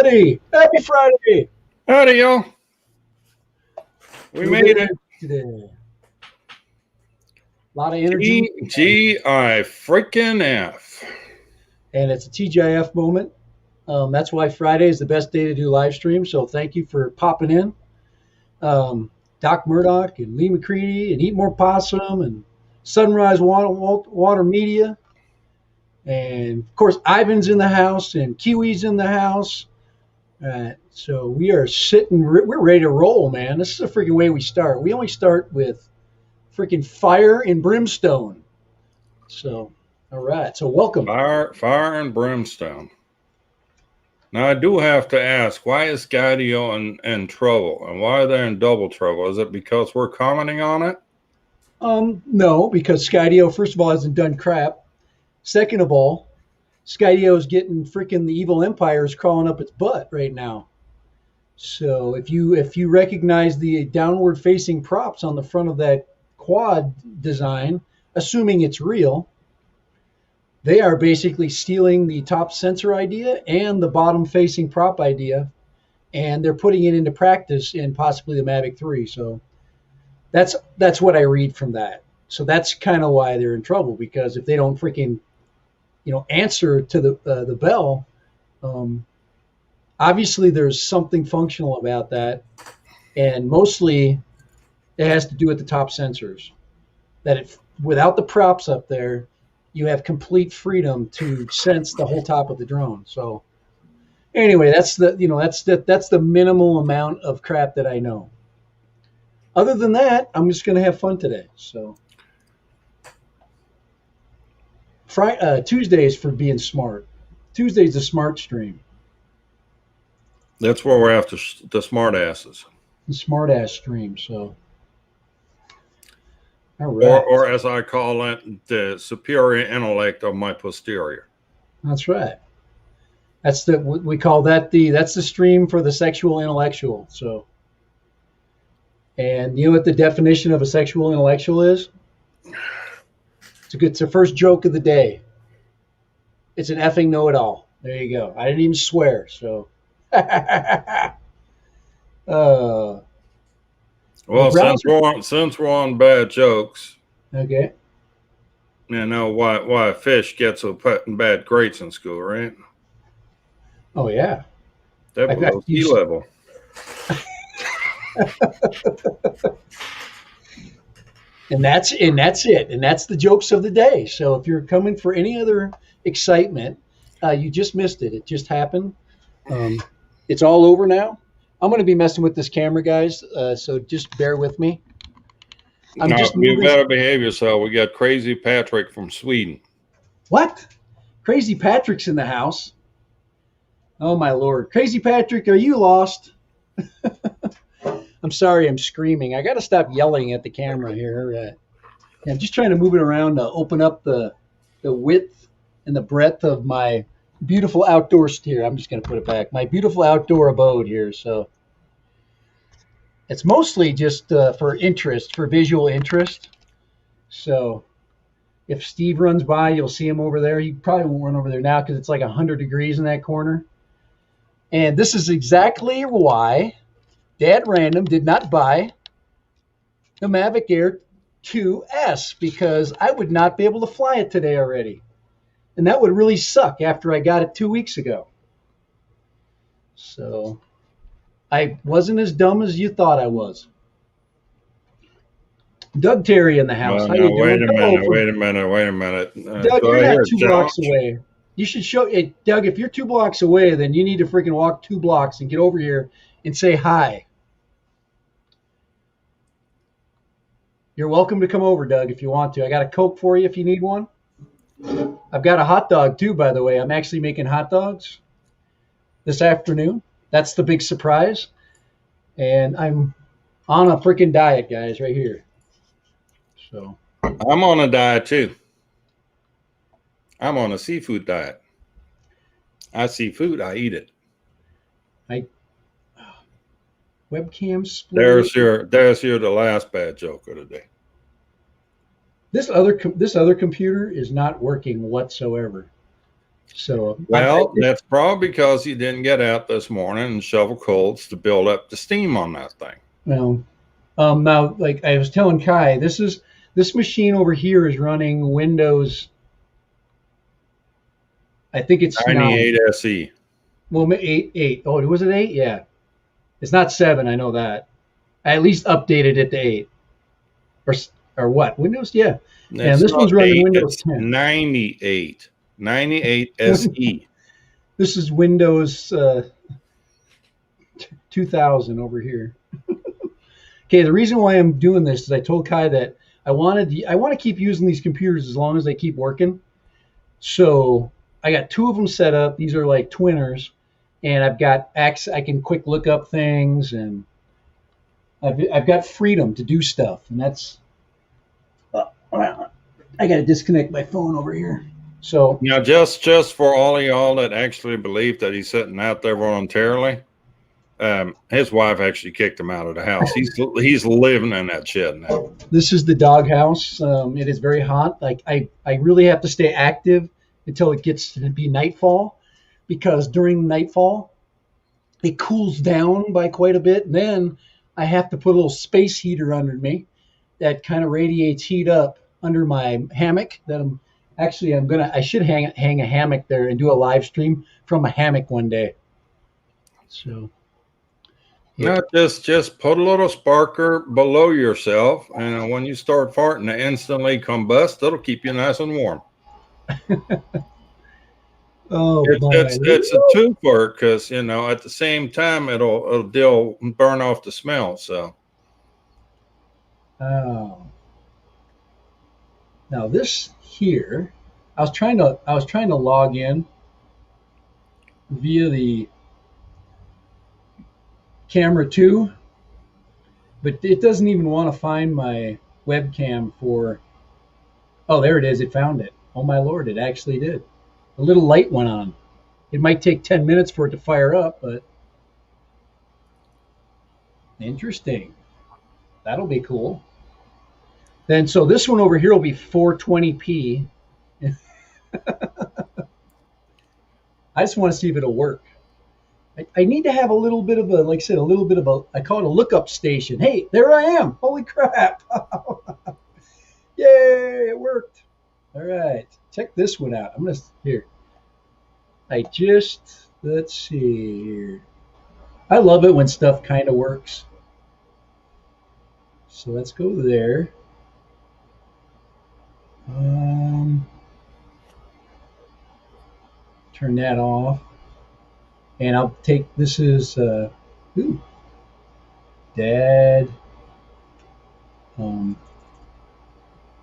everybody. Happy Friday. Howdy, y'all. We made it. Today. A lot of energy. DJI freaking F. And it's a TGIF moment. That's why Friday is the best day to do live stream. So thank you for popping in. Doc Murdoch and Lee McCready and Eat More Possum and Sunrise Water Media. And of course, Ivan's in the house and Kiwi's in the house. So we are we're ready to roll, man. This is the freaking way we start. We only start with freaking fire and brimstone. So, all right. So welcome. Fire and brimstone. Now, I do have to ask, why is Skydio in trouble? And why are they in double trouble? Is it because we're commenting on it? No, because Skydio, first of all, hasn't done crap. Second of all, Skydio is getting freaking the evil empires crawling up its butt right now. So if you recognize the downward facing props on the front of that quad design, assuming it's real, they are basically stealing the top sensor idea and the bottom facing prop idea, and they're putting it into practice in possibly the Mavic 3. So that's what I read from that. So that's kind of why they're in trouble, because if they don't freaking answer to the bell, obviously there's something functional about that, and mostly it has to do with the top sensors. That without the props up there, you have complete freedom to sense the whole top of the drone. So anyway, that's the minimal amount of crap that I know. Other than that, I'm just going to have fun today. So Tuesday is for being smart. Tuesday's the smart stream. That's where we're after the smart asses. The smart ass stream. So, all right. Or as I call it, the superior intellect of my posterior. That's right. That's we call that that's the stream for the sexual intellectual. So, and you know what the definition of a sexual intellectual is? It's the first joke of the day. It's an effing know-it-all. There you go. I didn't even swear. So, well, since we're on bad jokes, okay. You know why a fish gets so put in bad grades in school, right? Oh yeah, that below sea level. And that's it. And that's the jokes of the day. So if you're coming for any other excitement, you just missed it. It just happened. It's all over now. I'm going to be messing with this camera, guys. So just bear with me. You better behave yourself. We got Crazy Patrick from Sweden. What? Crazy Patrick's in the house. Oh my Lord. Crazy Patrick, are you lost? I'm sorry, I'm screaming. I got to stop yelling at the camera here. I'm just trying to move it around to open up the width and the breadth of my beautiful outdoor steer. I'm just going to put it back. My beautiful outdoor abode here. So it's mostly just for interest, for visual interest. So if Steve runs by, you'll see him over there. He probably won't run over there now because it's like 100 degrees in that corner. And this is exactly why Dad Random did not buy the Mavic Air 2S, because I would not be able to fly it today already. And that would really suck after I got it 2 weeks ago. So I wasn't as dumb as you thought I was. Doug Terry in the house. How you doing? Wait a minute. Doug, you're not 2 blocks away. You should show it. Doug, if you're 2 blocks away, then you need to freaking walk 2 blocks and get over here and say hi. You're welcome to come over, Doug, if you want to. I got a Coke for you if you need one. I've got a hot dog, too, by the way. I'm actually making hot dogs this afternoon. That's the big surprise. And I'm on a freaking diet, guys, right here. So I'm on a diet, too. I'm on a seafood diet. I see food, I eat it. Webcam split. There's your the last bad joke of the day. This other computer is not working whatsoever. So, Well, that's probably because you didn't get out this morning and shovel coals to build up the steam on that thing. well, now, like I was telling Kai, this machine over here is running Windows. I think it's 98 now. SE. Well, eight. Oh, was it 8? Yeah. It's not 7. I know that. I at least updated it to 8. Or what? Windows? Yeah. And this one's running 8, Windows it's 10. 98 SE. This is Windows 2000 over here. Okay, the reason why I'm doing this is I told Kai that I want to keep using these computers as long as they keep working. So I got 2 of them set up. These are like twinners, and I've got access. I can quick look up things, and I've got freedom to do stuff, and that's. I got to disconnect my phone over here. So now, just for all of y'all that actually believe that he's sitting out there voluntarily, his wife actually kicked him out of the house. He's living in that shed now. This is the doghouse. It is very hot. Like I really have to stay active until it gets to be nightfall, because during nightfall it cools down by quite a bit. And then I have to put a little space heater under me that kind of radiates heat up under my hammock. That I should hang a hammock there and do a live stream from a hammock one day. So. Yeah. No, just put a little sparker below yourself, and when you start farting, it instantly combust. It'll keep you nice and warm. Oh, it's a twofer, because at the same time it'll burn off the smell. So. Oh. Now this here, I was trying to log in via the camera 2, but it doesn't even want to find my webcam for. Oh, there it is. It found it. Oh my Lord, it actually did. A little light went on. It might take 10 minutes for it to fire up, but interesting. That'll be cool. Then, so this one over here will be 420p. I just want to see if it'll work. I need to have a little bit of like I said, I call it a lookup station. Hey, there I am. Holy crap. Yay, it worked. All right, check this one out. Let's see here. I love it when stuff kind of works. So let's go there. Turn that off. And I'll take, this is, Dad.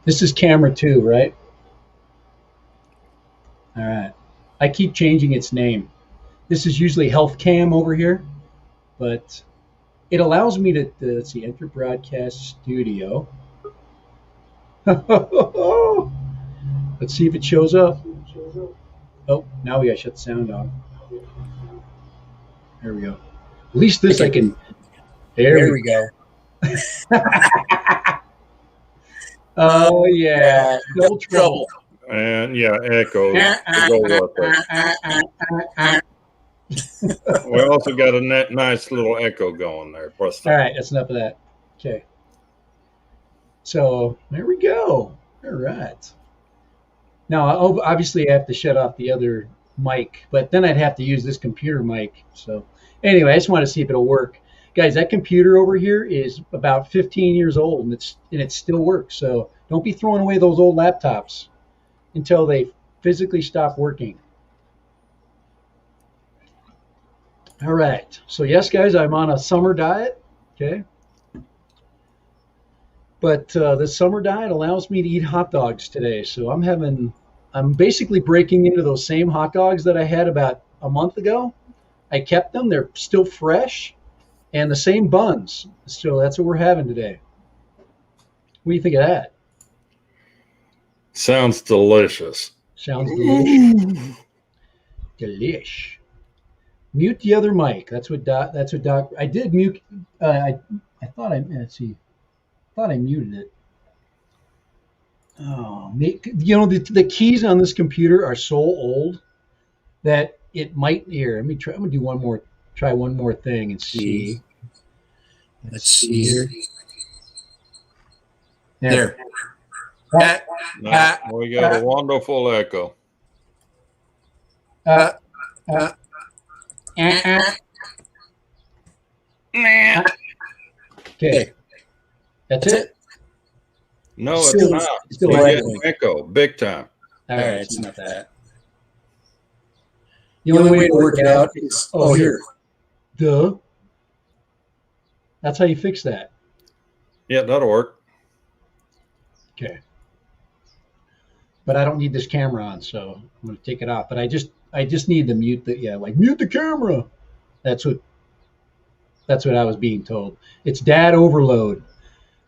This is camera 2, right? All right. I keep changing its name. This is usually Health Cam over here, but it allows me to, let's see, enter broadcast studio. Let's see if it shows up. Oh, now we gotta shut the sound off. There we go. At least this I can. There we go. Oh yeah, double trouble. And yeah, echo. We also got a nice little echo going there. All right, that's enough of that. Okay. So there we go. All right. Now, obviously, I have to shut off the other mic, but then I'd have to use this computer mic. So anyway, I just want to see if it'll work. Guys, that computer over here is about 15 years old, and it still works. So don't be throwing away those old laptops until they physically stop working. All right. So yes, guys, I'm on a summer diet. Okay. But the summer diet allows me to eat hot dogs today. So I'm basically breaking into those same hot dogs that I had about a month ago. I kept them. They're still fresh and the same buns. So that's what we're having today. What do you think of that? Sounds delicious. Sounds delicious. Delish. Mute the other mic. That's what Doc. I did mute. I thought let's see. Thought I muted it. Oh, the keys on this computer are so old that it might here. Let me try. I'm gonna do one more. Try one more thing and see. Let's see here. There. No, we got a wonderful echo. Uh, Okay. That's it? No, it's Still- not. still We right. get an echo, big time. All All right. right, it's not that. The The only way to work it out is, oh, here. Duh. That's how you fix that. Yeah, that'll work. Okay. But I don't need this camera on, so I'm going to take it off. But I just need to mute mute the camera. That's what I was being told. It's dad overload.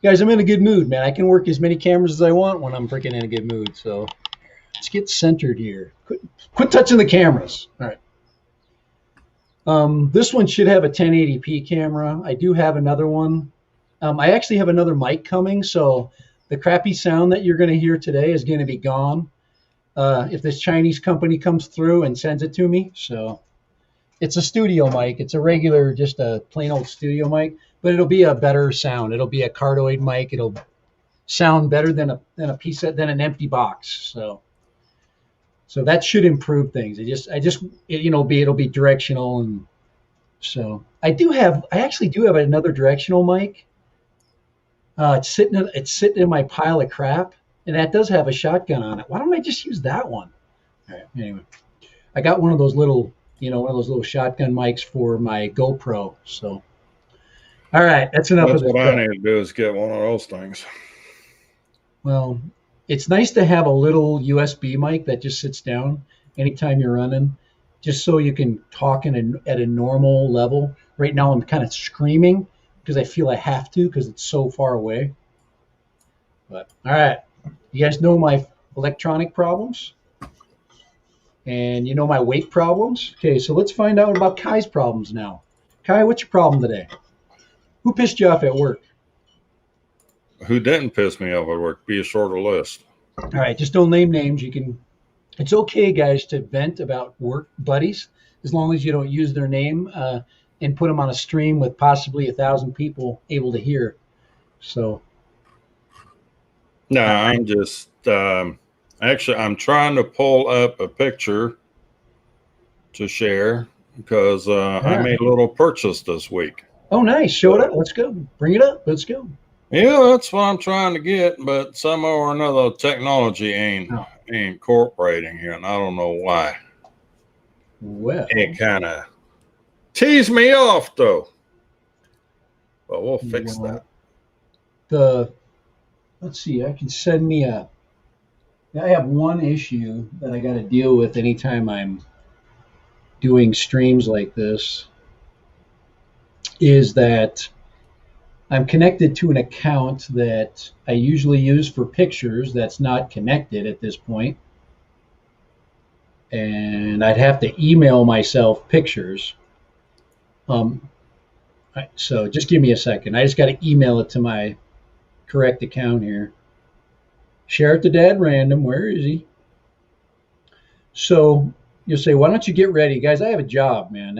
Guys, I'm in a good mood, man. I can work as many cameras as I want when I'm freaking in a good mood. So let's get centered here. Quit touching the cameras. All right. This one should have a 1080p camera. I do have another one. I actually have another mic coming, so the crappy sound that you're going to hear today is going to be gone if this Chinese company comes through and sends it to me. So it's a studio mic. It's a regular, just a plain old studio mic, but it'll be a better sound. It'll be a cardioid mic. It'll sound better than an empty box. So that should improve things. It'll be directional, and so I actually do have another directional mic. It's sitting in my pile of crap, and that does have a shotgun on it. Why don't I just use that one? All right. Anyway, I got one of those little shotgun mics for my GoPro. So, all right, that's enough That's of this. what I need to do is get one of those things. Well, it's nice to have a little USB mic that just sits down anytime you're running, just so you can talk at a normal level. Right now, I'm kind of screaming because I feel I have to because it's so far away. But all right, you guys know my electronic problems, and you know my weight problems. Okay, so let's find out about Kai's problems now. Kai, what's your problem today? Who pissed you off at work? Who didn't piss me off at work? Be a shorter list. All right, just don't name names. It's okay, guys, to vent about work buddies as long as you don't use their name and put them on a stream with possibly 1,000 people able to hear. So, No, I'm just actually I'm trying to pull up a picture to share because I made a little purchase this week. oh, nice. Show it up. Let's go. Bring it up. Let's go. Yeah, that's what I'm trying to get, but somehow or another technology ain't incorporating here, and I don't know why. Well, It kind of teased me off, though. But we'll fix that. Let's see. I have one issue that I got to deal with anytime I'm doing streams like this. Is that I'm connected to an account that I usually use for pictures that's not connected at this point. And I'd have to email myself pictures. So just give me a second. I just got to email it to my correct account here. Share it to Dad Random. Where is he? So you'll say, why don't you get ready? Guys, I have a job, man.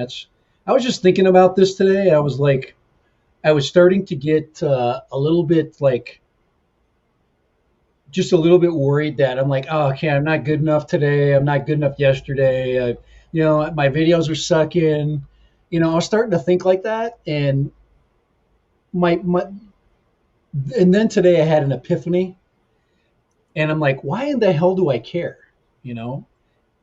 I was just thinking about this today. I was starting to get a little bit just a little bit worried that I'm like, oh, okay, I'm not good enough today. I'm not good enough yesterday. My videos are sucking. I was starting to think like that, and and then today I had an epiphany, and I'm like, why in the hell do I care?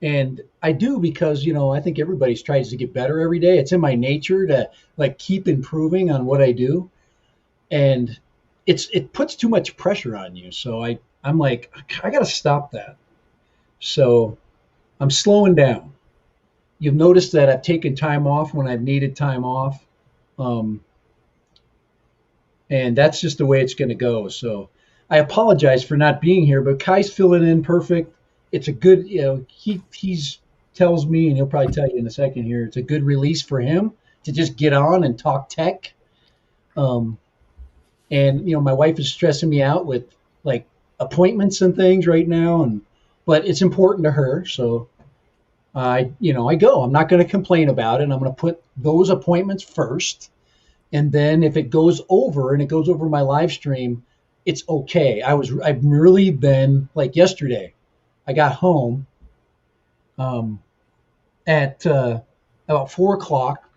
And I do because, I think everybody tries to get better every day. It's in my nature to keep improving on what I do. And it puts too much pressure on you. So I'm like, I got to stop that. So I'm slowing down. You've noticed that I've taken time off when I've needed time off. And that's just the way it's going to go. So I apologize for not being here, but Kai's filling in perfect. It's a good, he's tells me, and he'll probably tell you in a second here, it's a good release for him to just get on and talk tech. And, my wife is stressing me out with appointments and things right now, but it's important to her. So I go. I'm not going to complain about it. I'm going to put those appointments first, and then if it goes over and it goes over my live stream, it's okay. I've really been like yesterday. I got home at about 4 o'clock.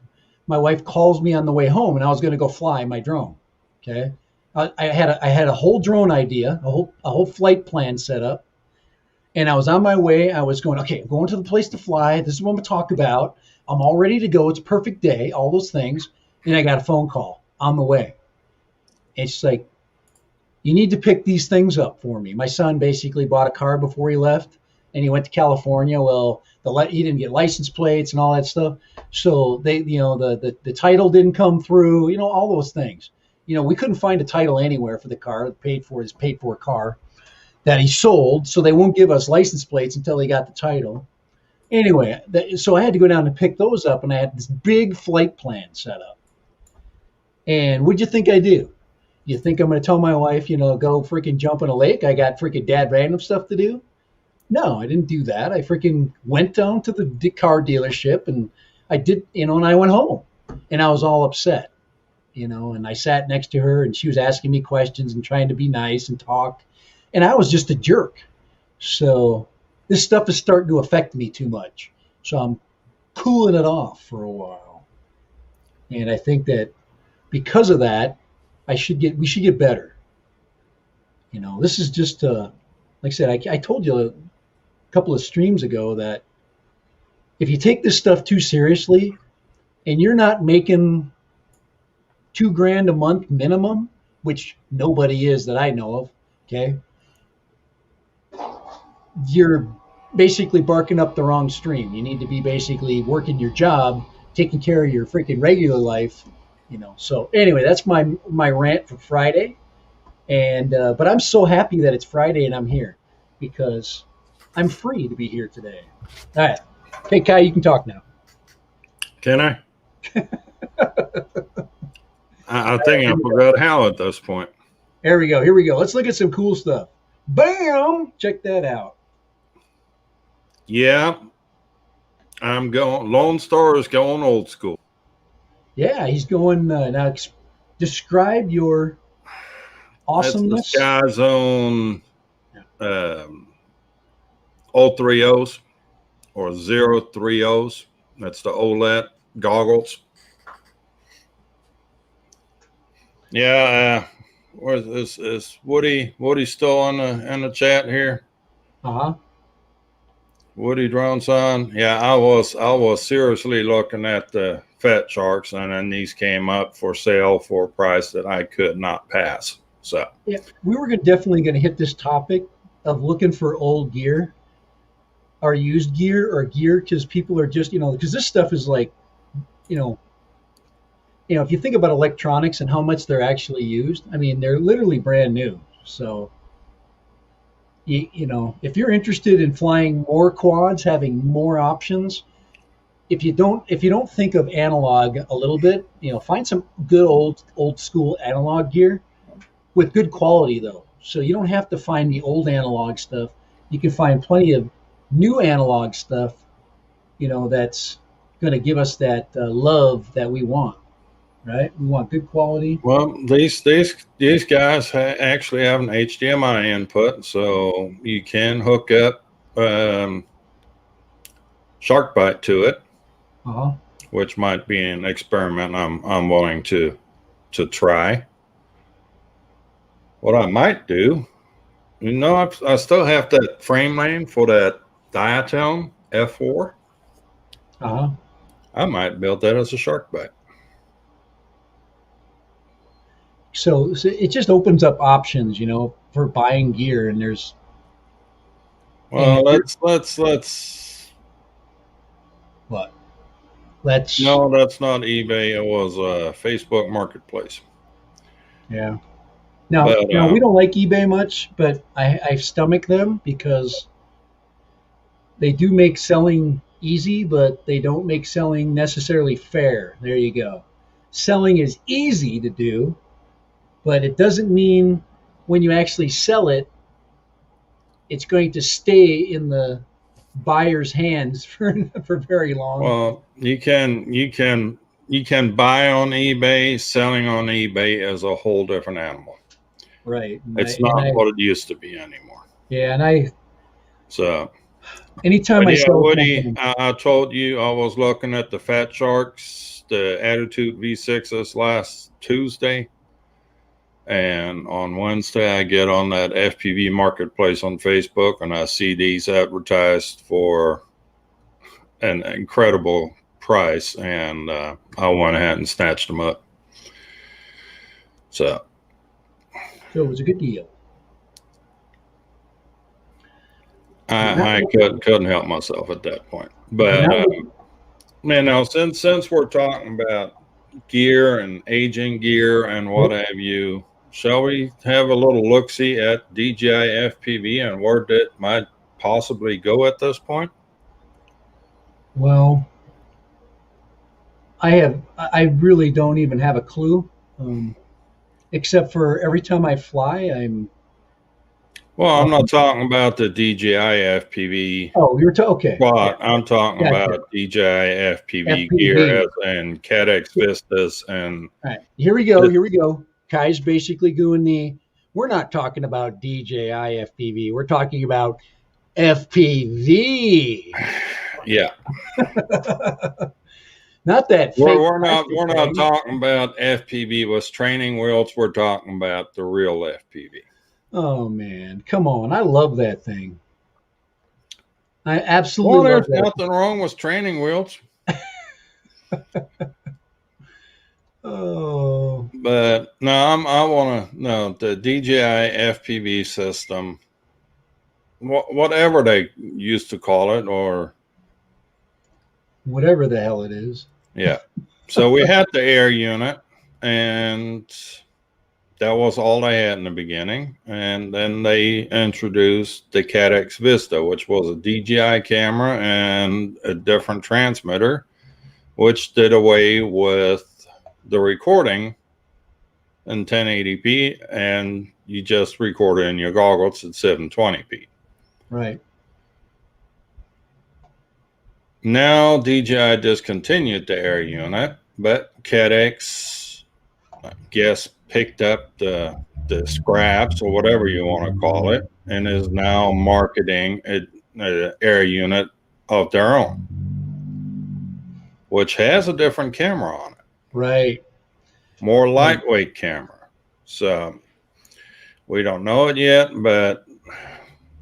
My wife calls me on the way home, and I was going to go fly my drone. Okay, I had a whole drone idea, a whole flight plan set up, and I was on my way. I was going, okay, I'm going to the place to fly. This is what I'm going to talk about. I'm all ready to go. It's a perfect day. All those things, and I got a phone call on the way. It's like, you need to pick these things up for me. My son basically bought a car before he left, and he went to California. Well, he didn't get license plates and all that stuff, so the title didn't come through. All those things. We couldn't find a title anywhere for the car. Paid for car that he sold, so they won't give us license plates until they got the title. Anyway, so I had to go down and pick those up, and I had this big flight plan set up. And what'd you think I do? You think I'm going to tell my wife, go freaking jump in a lake? I got freaking dad random stuff to do? No, I didn't do that. I freaking went down to the car dealership, and I did, and I went home, and I was all upset, and I sat next to her, and she was asking me questions and trying to be nice and talk, and I was just a jerk. So this stuff is starting to affect me too much. So I'm cooling it off for a while. And I think that because of that, we should get better. This is just, like I said, I told you a couple of streams ago that if you take this stuff too seriously and you're not making $2,000 a month minimum, which nobody is that I know of, okay, you're basically barking up the wrong stream. You need to be basically working your job, taking care of your freaking regular life, So anyway, that's my rant for Friday. And but I'm so happy that it's Friday and I'm here because I'm free to be here today. All right. Hey, Kai, you can talk now. Can I? I think I forgot how at this point. There we go. Here we go. Let's look at some cool stuff. Bam! Check that out. Yeah. I'm going. Lone Star is going old school. Yeah, he's going. Now, describe your awesomeness. That's the Sky Zone 030s or 030s. That's the OLED goggles. Yeah. Is Woody still in the chat here? Uh-huh. Woody Drone Son. Yeah, I was seriously looking at the Fat Sharks, and then these came up for sale for a price that I could not pass. So yeah, we were definitely going to hit this topic of looking for old gear, or used gear, or gear because people are just because this stuff is like, if you think about electronics and how much they're actually used, I mean they're literally brand new. So if you're interested in flying more quads, having more options, if you don't think of analog a little bit, find some good old school analog gear with good quality though. So you don't have to find the old analog stuff. You can find plenty of new analog stuff, that's going to give us that love that we want. Right? We want good quality. Well, these guys actually have an HDMI input, so you can hook up SharkBite to it, which might be an experiment I'm willing to try. What I might do, I still have that frame lane for that diatone F4. I might build that as a SharkBite. So it just opens up options, for buying gear, and there's. Well, let's. What? Let's. No, that's not eBay. It was Facebook Marketplace. Yeah. Now, we don't like eBay much, but I stomach them because they do make selling easy, but they don't make selling necessarily fair. There you go. Selling is easy to do, but it doesn't mean when you actually sell it, it's going to stay in the buyer's hands for very long. Well, you can buy on eBay. Selling on eBay is a whole different animal. Right. It's not what it used to be anymore. Yeah, and so anytime I sell Woody, I told you I was looking at the Fat Sharks, the Attitude V6s last Tuesday. And on Wednesday, I get on that FPV marketplace on Facebook, and I see these advertised for an incredible price, and I went ahead and snatched them up. So it was a good deal. I couldn't help myself at that point. But since we're talking about gear and aging gear and what have you, shall we have a little look-see at DJI FPV and where it might possibly go at this point? Well, I really don't even have a clue, except for every time I fly, Well, I'm not talking about the DJI FPV. Oh, you're okay. Quad. I'm talking about DJI FPV gear and CADX Vistas and. All right, here we go. Kai's basically doing we're not talking about DJI FPV. We're talking about FPV. Yeah. Not that. We're not talking about FPV with training wheels. We're talking about the real FPV. Oh man, come on! I love that thing. I absolutely love there's that. Nothing wrong with training wheels. Oh. But no, the DJI FPV system, whatever they used to call it, or whatever the hell it is. Yeah. So we had the air unit, and that was all they had in the beginning. And then they introduced the CADX Vista, which was a DJI camera and a different transmitter, which did away with the recording in 1080p, and you just record it in your goggles at 720p. Right. Now DJI discontinued the air unit, but CADX, I guess, picked up the scraps or whatever you want to call it, and is now marketing an air unit of their own, which has a different camera on it. Right. More lightweight camera. So we don't know it yet, but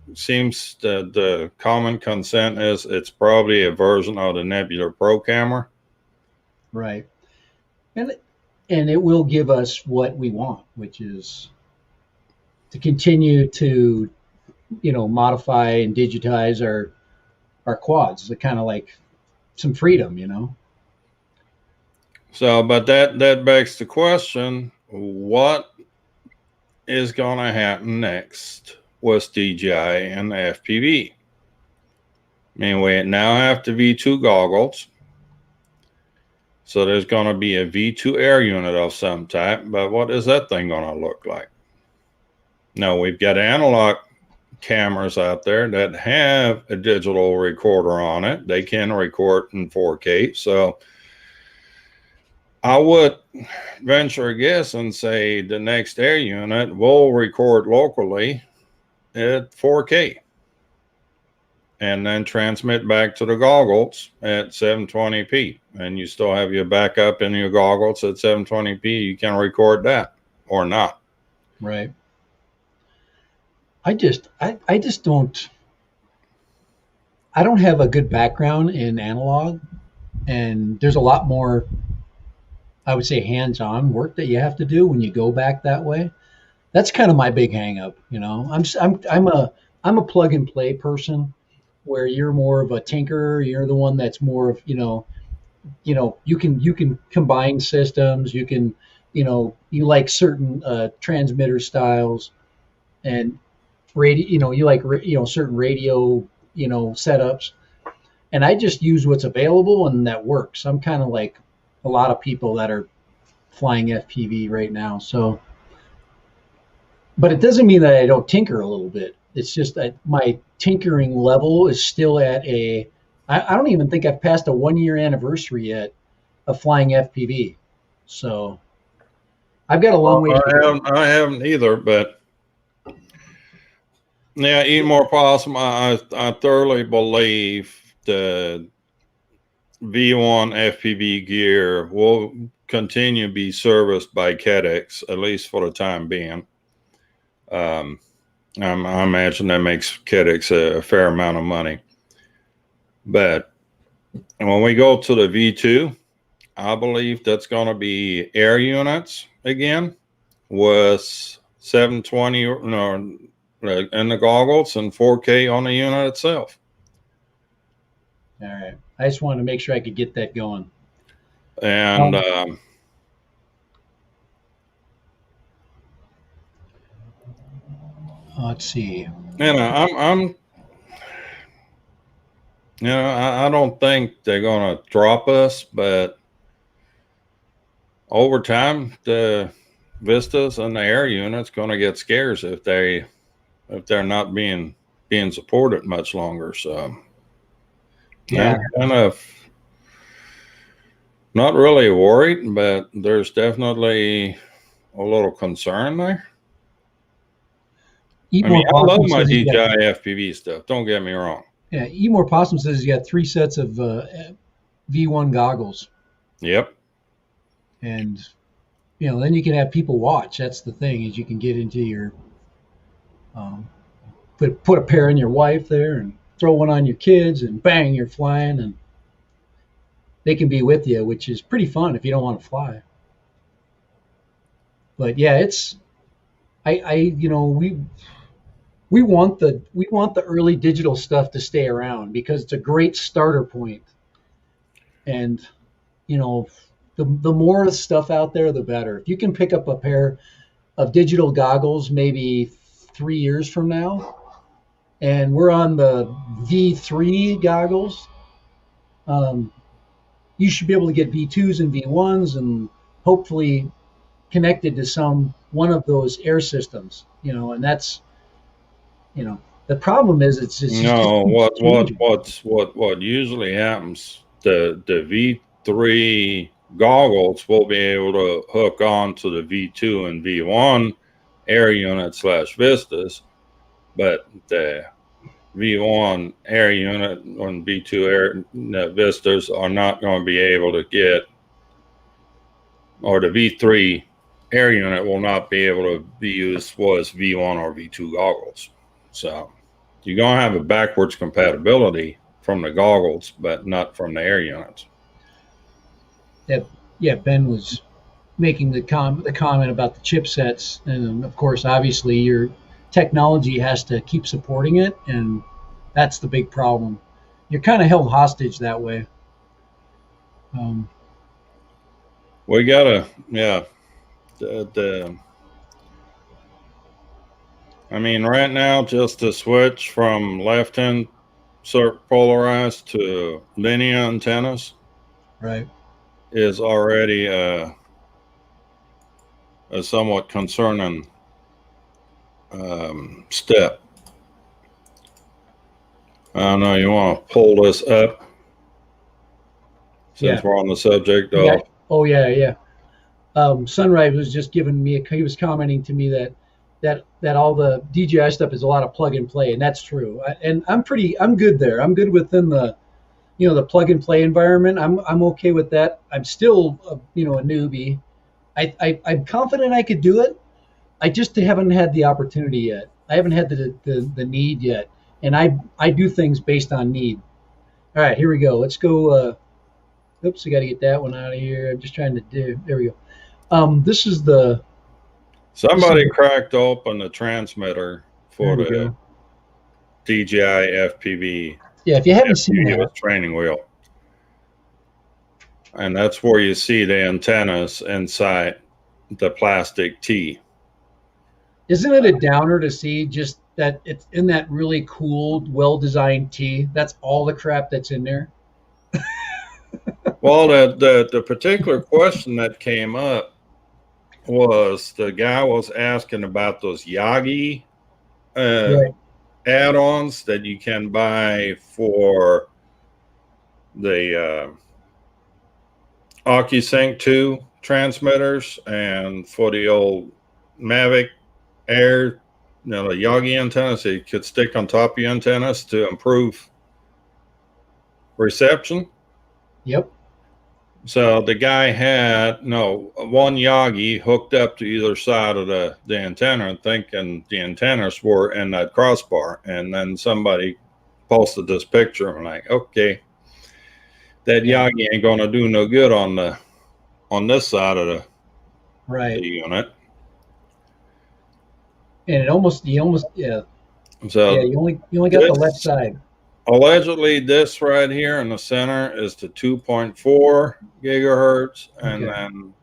it seems the common consent is it's probably a version of the Nebula Pro camera. Right. And it will give us what we want, which is to continue to, modify and digitize our quads. It's kind of like some freedom, So, but that begs the question, what is going to happen next with DJI and the FPV? I mean, we now have the V2 goggles. So there's going to be a V2 air unit of some type, but what is that thing going to look like? Now, we've got analog cameras out there that have a digital recorder on it. They can record in 4K. So I would venture a guess and say the next air unit will record locally at 4K and then transmit back to the goggles at 720p. And you still have your backup in your goggles at 720p. You can record that or not. Right. I just don't have a good background in analog, and there's a lot more, I would say, hands-on work that you have to do when you go back that way. That's kind of my big hang up, I'm a plug and play person, where you're more of a tinkerer. You're the one that's more of, you can combine systems, you can, you like certain transmitter styles and radio, you like, certain radio, setups. And I just use what's available and that works. I'm kind of like a lot of people that are flying FPV right now. So, but it doesn't mean that I don't tinker a little bit. It's just that my tinkering level is still at I don't even think I've passed a 1-year anniversary yet of flying FPV. So I've got a long way to go. I haven't either, but yeah, eat more possum. I thoroughly believe the V1 FPV gear will continue to be serviced by KEDX, at least for the time being. I imagine that makes KEDX a fair amount of money. But when we go to the V2, I believe that's going to be air units again with 720 in the goggles and 4K on the unit itself. All right. I just wanted to make sure I could get that going. And let's see. I'm I don't think they're going to drop us, but over time, the Vistas and the air units going to get scarce if they're not being supported much longer. So Yeah, I'm kind of not really worried, but there's definitely a little concern there. I mean, I love my DJI FPV stuff. Don't get me wrong. Yeah, Eat More Possum says he's got 3 sets of V1 goggles. Yep. And, then you can have people watch. That's the thing, is you can get into your, put a pair on your wife there and throw one on your kids and bang, you're flying. And they can be with you, which is pretty fun if you don't want to fly. But yeah, we want the early digital stuff to stay around because it's a great starter point. And the more stuff out there, the better. If you can pick up a pair of digital goggles maybe 3 years from now, and we're on the V3 goggles, you should be able to get V2s and V1s and hopefully connected to one of those air systems, and that's, the problem is it's no, what usually happens, the V3 goggles will be able to hook on to the V2 and V1 air unit / Vistas, but the V1 air unit and V2 air Vistas are not going to be able to get, or the V3 air unit will not be able to be used as V1 or V2 goggles. So you're going to have a backwards compatibility from the goggles, but not from the air units. Yeah, Ben was making the comment about the chipsets, and of course, obviously, your technology has to keep supporting it, and that's the big problem. You're kind of held hostage that way. We gotta, I mean, right now, just to switch from left-hand polarized to linear antennas, right, is already a somewhat concerning step. I don't know, you want to pull this up since we're on the subject of. Yeah. Oh yeah. Sunrise was just giving me he was commenting to me that all the DJI stuff is a lot of plug and play, and that's true. And I'm good there. I'm good within the the plug and play environment. I'm okay with that. I'm still a newbie. I'm confident I could do it. I just haven't had the opportunity yet. I haven't had the need yet, and I do things based on need. All right, here we go. Let's go. Oops, I got to get that one out of here. I'm just trying to do. There we go. This is the. Somebody cracked open the transmitter for the DJI FPV. Yeah, if you haven't seen that, training wheel, and that's where you see the antennas inside the plastic T. Isn't it a downer to see just that it's in that really cool, well-designed T? That's all the crap that's in there. Well, the particular question that came up was the guy was asking about those Yagi right. add-ons that you can buy for the OcuSync 2 transmitters and for the old Mavic Air, the Yagi antennas that you could stick on top of your antennas to improve reception. Yep. So the guy had one Yagi hooked up to either side of the antenna, thinking the antennas were in that crossbar. And then somebody posted this picture. I'm like, okay, that Yagi ain't gonna do no good on this side of the unit. And you only got the left side. Allegedly, this right here in the center is the 2.4 gigahertz, and then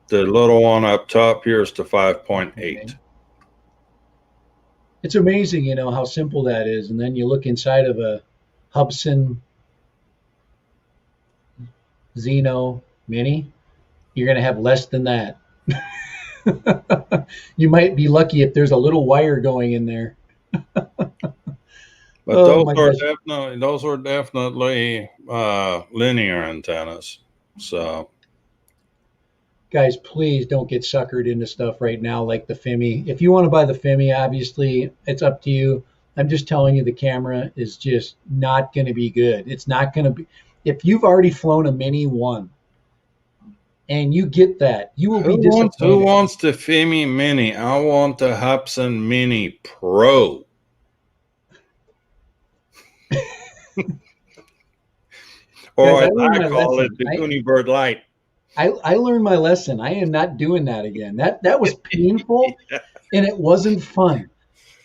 the little one up top here is the 5.8. Okay. It's amazing, how simple that is. And then you look inside of a Hubsan Xeno Mini, you're going to have less than that. You might be lucky if there's a little wire going in there. But those are definitely linear antennas. So, guys, please don't get suckered into stuff right now like the FIMI. If you want to buy the FIMI, obviously it's up to you. I'm just telling you the camera is just not going to be good. It's not going to be. If you've already flown a Mini 1 and you get that, you will be disappointed. Who wants the FIMI Mini? I want the Hubsan Mini Pro. Or as I call it, the Goonie Bird Light. I learned my lesson. I am not doing that again. That was painful, and it wasn't fun.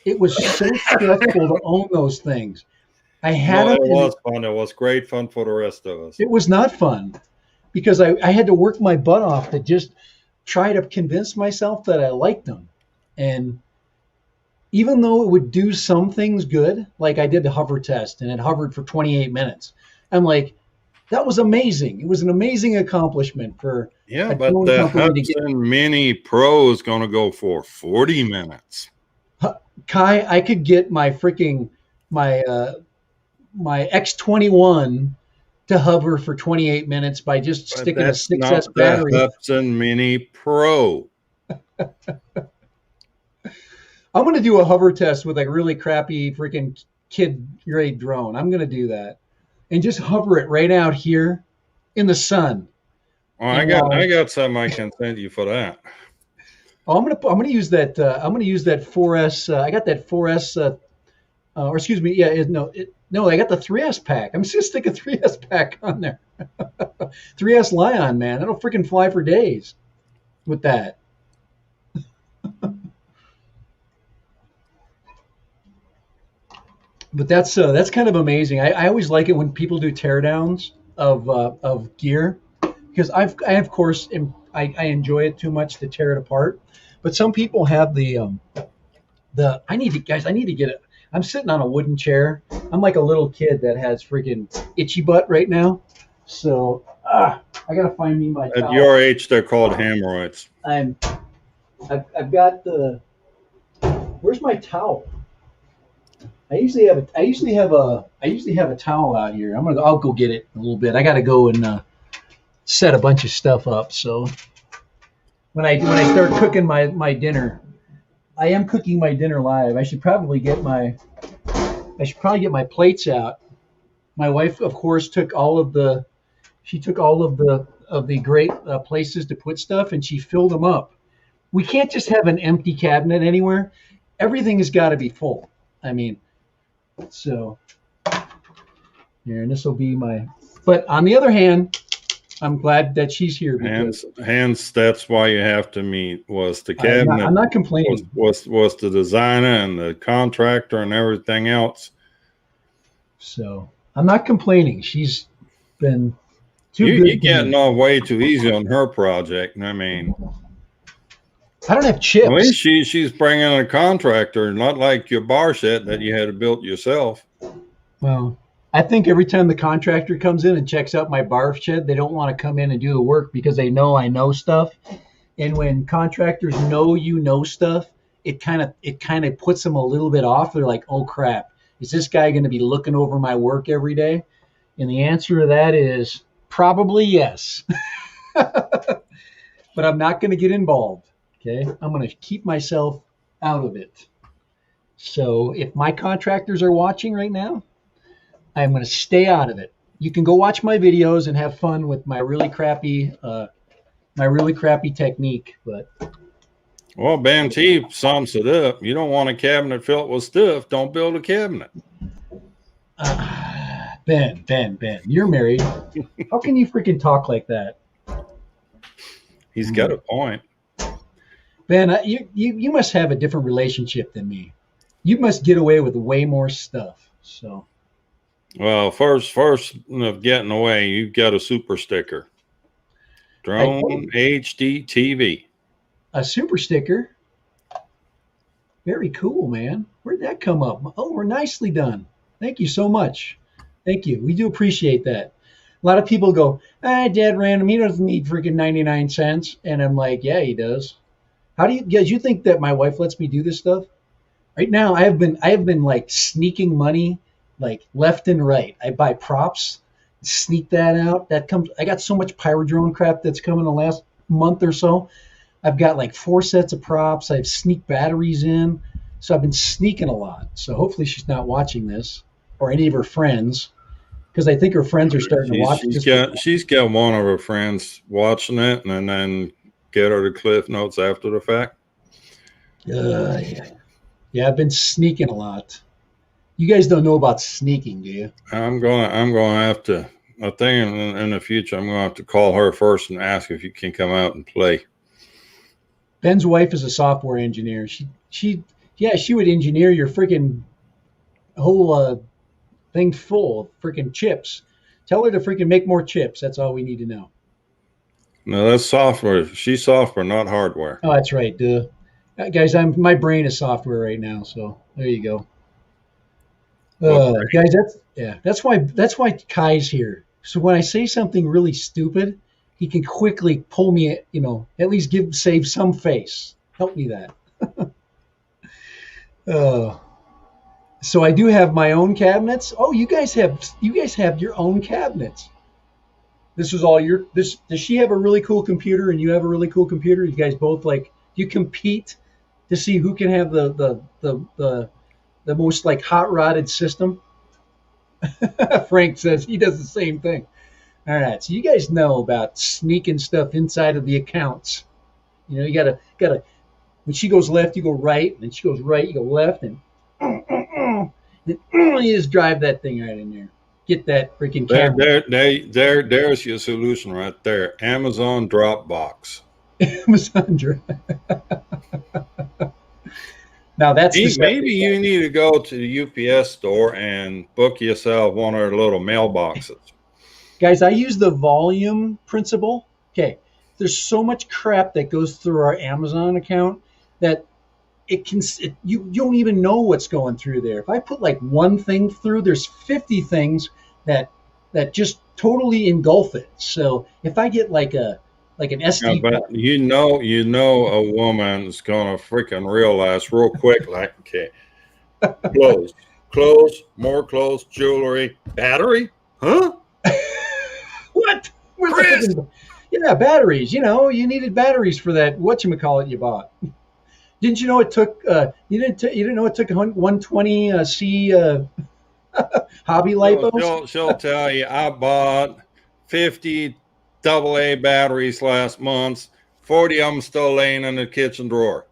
It was so stressful to own those things. It was fun. It was great fun for the rest of us. It was not fun because I had to work my butt off to just try to convince myself that I liked them. And even though it would do some things good, like I did the hover test and it hovered for 28 minutes, I'm like, that was amazing. It was an amazing accomplishment for but the Hubsan Mini Pro is going to go for 40 minutes. Kai, I could get my freaking my X21 to hover for 28 minutes by just sticking a 6S battery. That's the Hubsan Mini Pro. I'm going to do a hover test with a really crappy freaking kid grade drone. I'm going to do that and just hover it right out here in the sun. Oh, I got something I can send you for that. Oh, I'm going to use that. I'm going to use that 4S. I got that 4S. Or excuse me. Yeah. No, I got the 3S pack. I'm just going to stick a 3S pack on there. 3S Lion, man. That'll freaking fly for days with that. But that's kind of amazing. I always like it when people do teardowns of gear because I of course I enjoy it too much to tear it apart. But some people have I need to get it. I'm sitting on a wooden chair. I'm like a little kid that has freaking itchy butt right now. So I gotta find me my towel. At your age, they're called hemorrhoids. I've got where's my towel? I usually have a towel out here. I'll go get it in a little bit. I got to go and set a bunch of stuff up. So when I start cooking my dinner, I am cooking my dinner live. I should probably get my plates out. My wife, of course, took all of the great places to put stuff, and she filled them up. We can't just have an empty cabinet anywhere. Everything has got to be full. I mean, so here, and this will be my. But on the other hand, I'm glad that she's here. Hence, that's why you have to meet. Was the cabinet? I'm not complaining. Was the designer and the contractor and everything else. So I'm not complaining. She's been too good. You're getting off way too easy on her project. I mean, I don't have chips. At least she's bringing a contractor, not like your bar set that you had to build yourself. Well, I think every time the contractor comes in and checks out my bar shed, they don't want to come in and do the work because they know I know stuff. And when contractors know you know stuff, it kind of puts them a little bit off. They're like, oh crap, is this guy going to be looking over my work every day? And the answer to that is probably yes. But I'm not going to get involved. Okay, I'm going to keep myself out of it. So if my contractors are watching right now, I'm going to stay out of it. You can go watch my videos and have fun with my really crappy technique. But well, Ben T sums it up. You don't want a cabinet filled with stuff. Don't build a cabinet. Ben, you're married. How can you freaking talk like that? He's got a point. Ben, you must have a different relationship than me. You must get away with way more stuff. So, well, first of getting away, you've got a super sticker. Drone HD TV. A super sticker. Very cool, man. Where'd that come up? Oh, we're nicely done. Thank you so much. Thank you. We do appreciate that. A lot of people go, Dad Random, he doesn't need freaking 99 cents. And I'm like, yeah, he does. How do you guys, you think that my wife lets me do this stuff? Right now, I have been like sneaking money like left and right. I buy props, sneak that out. I got so much Pyrodrone crap that's come in the last month or so. I've got like 4 sets of props. I've sneaked batteries in. So I've been sneaking a lot. So hopefully she's not watching this or any of her friends, because I think her friends are starting to watch this. She's got one of her friends watching it and then get her the cliff notes after the fact. Yeah, I've been sneaking a lot. You guys don't know about sneaking, do you? I'm going to have to, I think in the future, I'm going to have to call her first and ask if you can come out and play. Ben's wife is a software engineer. She would engineer your freaking whole thing full of freaking chips. Tell her to freaking make more chips. That's all we need to know. No, that's software. She's software, not hardware. Oh, that's right, duh. Guys, my brain is software right now, so there you go. Guys, that's why Kai's here. So when I say something really stupid, he can quickly pull me, at least save some face. Help me that. So I do have my own cabinets. Oh, you guys have your own cabinets. This is all does she have a really cool computer and you have a really cool computer? You guys both you compete to see who can have the most like hot rodded system? Frank says he does the same thing. All right, so you guys know about sneaking stuff inside of the accounts. You gotta when she goes left, you go right, and then she goes right, you go left, and you just drive that thing right in there. Get that freaking camera. There's your solution right there. Amazon Dropbox. Amazon Drive. Now that's maybe you need to go to the UPS store and book yourself one of their little mailboxes. Guys, I use the volume principle. Okay, there's so much crap that goes through our Amazon account that you don't even know what's going through there. If I put like one thing through, there's 50 things that just totally engulf it. So if I get like an SD, but you know a woman's gonna freaking realize real quick, like, okay, clothes, more clothes, jewelry, battery, huh? What? Chris? Yeah, batteries. You needed batteries for that whatchamacallit you bought. Didn't you know it took? You didn't know it took 120 C hobby lipos? She'll tell you I bought 50 AA batteries last month. 40 of them still laying in the kitchen drawer.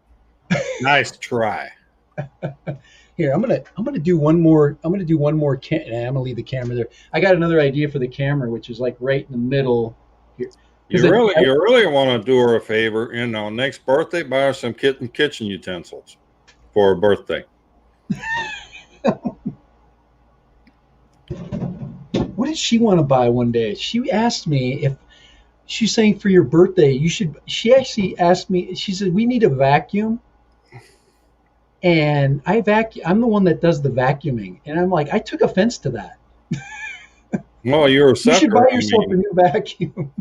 Nice try. Here, I'm gonna do one more. I'm gonna gonna leave the camera there. I got another idea for the camera, which is like right in the middle here. You really want to do her a favor. Next birthday, buy her some kitchen utensils for her birthday. What did she want to buy one day? She asked me if she's saying for your birthday you should. She actually asked me. She said we need a vacuum. And I'm the one that does the vacuuming. And I'm like, I took offense to that. Well, you're a sucker. You should buy yourself a new vacuum.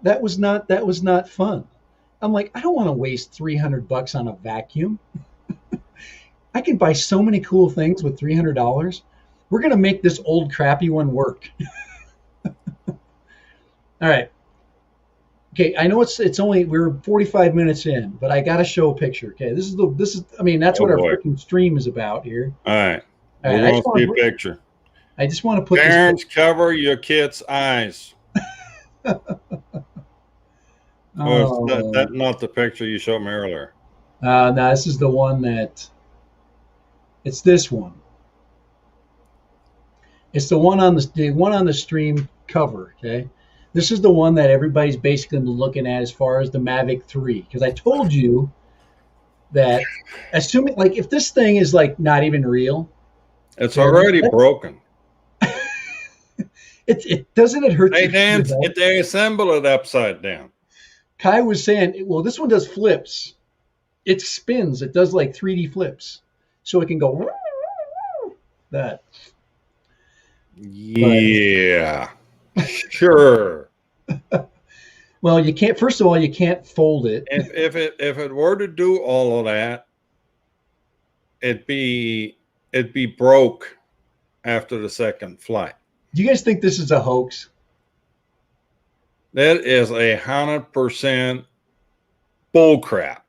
That was not fun. I'm like, I don't want to waste $300 on a vacuum. I can buy so many cool things with $300. We're going to make this old crappy one work. All right. Okay, I know it's only we're 45 minutes in, but I got to show a picture. Okay, this is I mean that's what our freaking stream is about here. All right. All We're going to see a picture. I just want to put Parents, cover your kids' eyes. Oh, that's not the picture you showed me earlier. No, this is the one that. It's this one. It's the one on the stream cover. Okay, this is the one that everybody's basically looking at as far as the Mavic 3. Because I told you that, assuming like if this thing is like not even real, it's already broken. It doesn't it hurt. They assemble it upside down. Kai was saying, well, this one does flips. It spins. It does like 3D flips, so it can go that. Yeah, sure. Well, you can't. First of all, you can't fold it. If it were to do all of that, it'd be broke after the second flight. Do you guys think this is a hoax? That is 100% bull crap.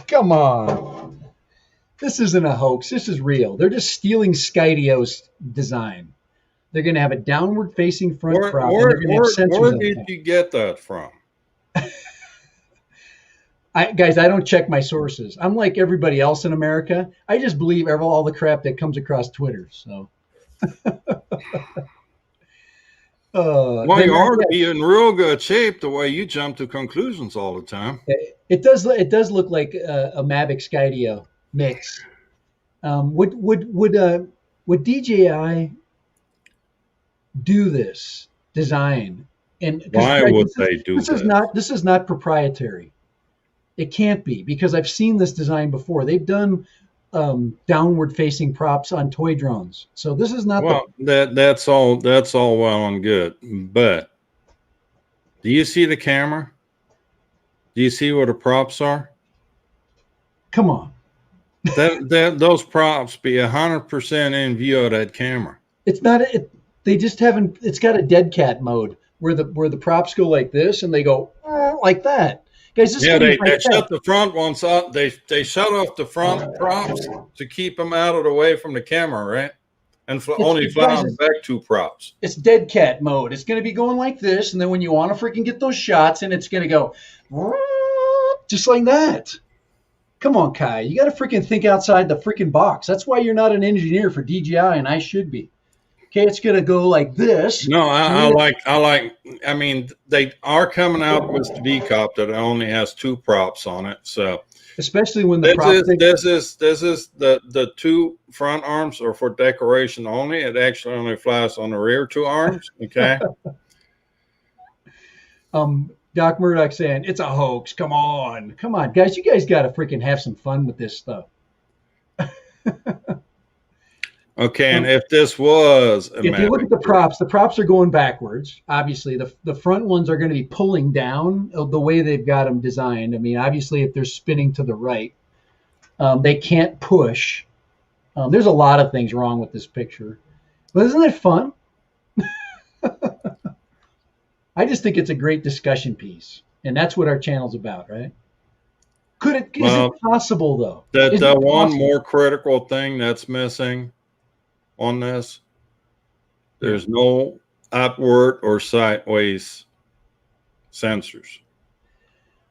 Come on. This isn't a hoax. This is real. They're just stealing Skydio's design. They're going to have a downward-facing front prop. Where did you get that from? Guys, I don't check my sources. I'm like everybody else in America. I just believe all the crap that comes across Twitter. So. Well, you are in real good shape the way you jump to conclusions all the time. It does look like a Mavic Skydio mix. Would DJI do this design? And why would they do this? This is not proprietary. It can't be, because I've seen this design before. They've done downward facing props on toy drones. So this is not that's all well and good. But do you see the camera? Do you see where the props are? Come on. Those props be 100% in view of that camera. It's not they just haven't. It's got a dead cat mode where the props go like this and they go like that. Guys, they shut the front ones up. They shut off the front props to keep them out of the way from the camera, right? And only fly on the back two props. It's dead cat mode. It's going to be going like this, and then when you want to freaking get those shots, and it's going to go just like that. Come on, Kai. You got to freaking think outside the freaking box. That's why you're not an engineer for DJI, and I should be. Okay, it's going to go like this. No, I mean, they are coming out with the V-Copter that only has two props on it. So especially when this is the two front arms are for decoration only. It actually only flies on the rear two arms. Okay. Doc Murdoch saying it's a hoax. Come on, guys. You guys got to freaking have some fun with this stuff. Okay, and if this was if you look at the props are going backwards. Obviously, the front ones are going to be pulling down the way they've got them designed. I mean, obviously, if they're spinning to the right, they can't push. There's a lot of things wrong with this picture. But isn't it fun? I just think it's a great discussion piece. And that's what our channel's about, right? Is it possible, though? The one more critical thing that's missing on this, there's no upward or sideways sensors.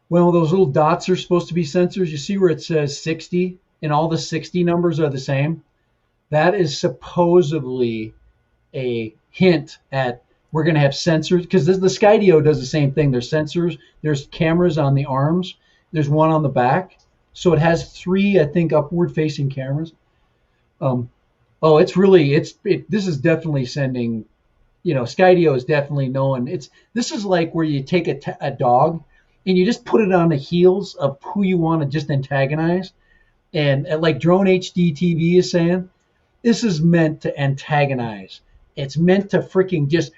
Well, those little dots are supposed to be sensors. You see where it says 60 and all the 60 numbers are the same? That is supposedly a hint at we're going to have sensors, because the Skydio does the same thing. There's sensors, there's cameras on the arms, there's one on the back. So it has 3, I think, upward facing cameras. This is definitely sending, Skydio is definitely knowing. This is like where you take a dog and you just put it on the heels of who you want to just antagonize. And like Drone HD TV is saying, this is meant to antagonize. It's meant to freaking just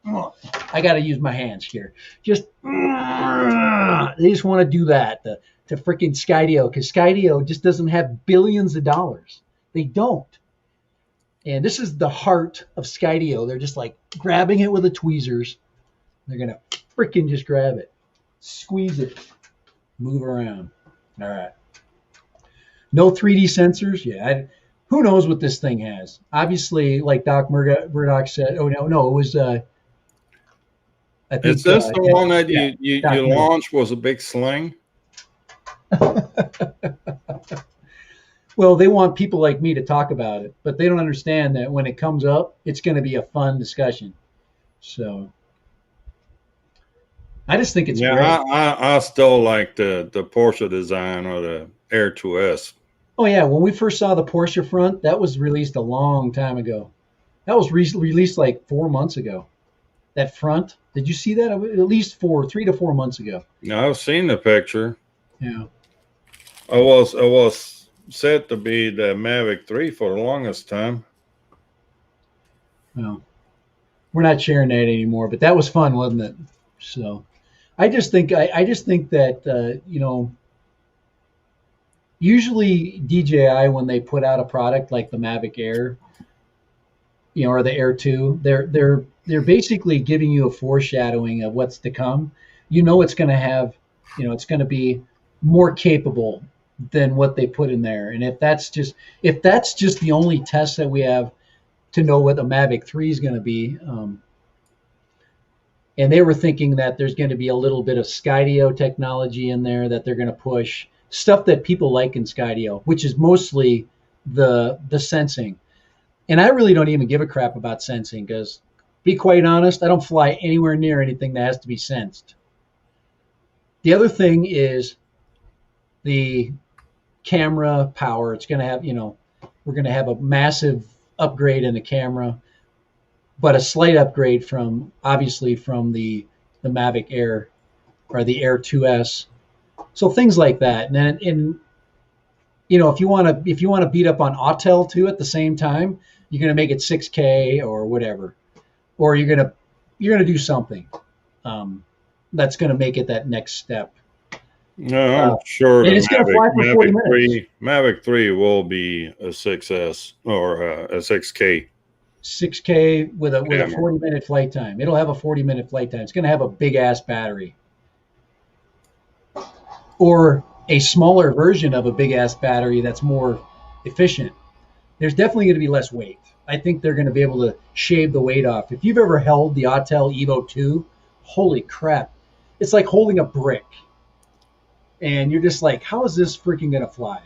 I got to use my hands here. Just they just want to do that to freaking Skydio, because Skydio just doesn't have billions of dollars. They don't. And this is the heart of Skydio. They're just like grabbing it with the tweezers. They're gonna freaking just grab it, squeeze it, move around. All right. No 3D sensors. Yeah. Who knows what this thing has? Obviously, like Doc Murdoch said. Oh no, it was. I think, Is this the one that you launched was a big sling? Well, they want people like me to talk about it, but they don't understand that when it comes up, it's going to be a fun discussion. So I just think it's great. I still like the Porsche design or the Air 2S. Oh yeah, when we first saw the Porsche front, that was released a long time ago. That was released like 4 months ago. That front, did you see that? At least 3 to 4 months ago. No, I've seen the picture. Yeah. I was said to be the Mavic 3 for the longest time. Well, we're not sharing that anymore, but that was fun, wasn't it? So I just think that usually DJI, when they put out a product like the Mavic Air, or the Air 2, they're basically giving you a foreshadowing of what's to come. It's going to have, it's going to be more capable than what they put in there. And if that's just the only test that we have to know what the Mavic 3 is going to be, and they were thinking that there's going to be a little bit of Skydio technology in there that they're going to push, stuff that people like in Skydio, which is mostly the sensing. And I really don't even give a crap about sensing, because, be quite honest, I don't fly anywhere near anything that has to be sensed. The other thing is the camera power. It's going to have, we're going to have a massive upgrade in the camera, but a slight upgrade from the Mavic Air or the Air 2S. So things like that. And then, if you want to beat up on Autel too at the same time, you're going to make it 6K or whatever, or you're going to do something that's going to make it that next step. No, I'm sure it's going to fly for 40 minutes. Mavic 3 will be a 6S or a 6K. 6K with a 40-minute flight time. It'll have a 40-minute flight time. It's going to have a big-ass battery. Or a smaller version of a big-ass battery that's more efficient. There's definitely going to be less weight. I think they're going to be able to shave the weight off. If you've ever held the Autel Evo 2, holy crap. It's like holding a brick. And you're just like, how is this freaking going to fly?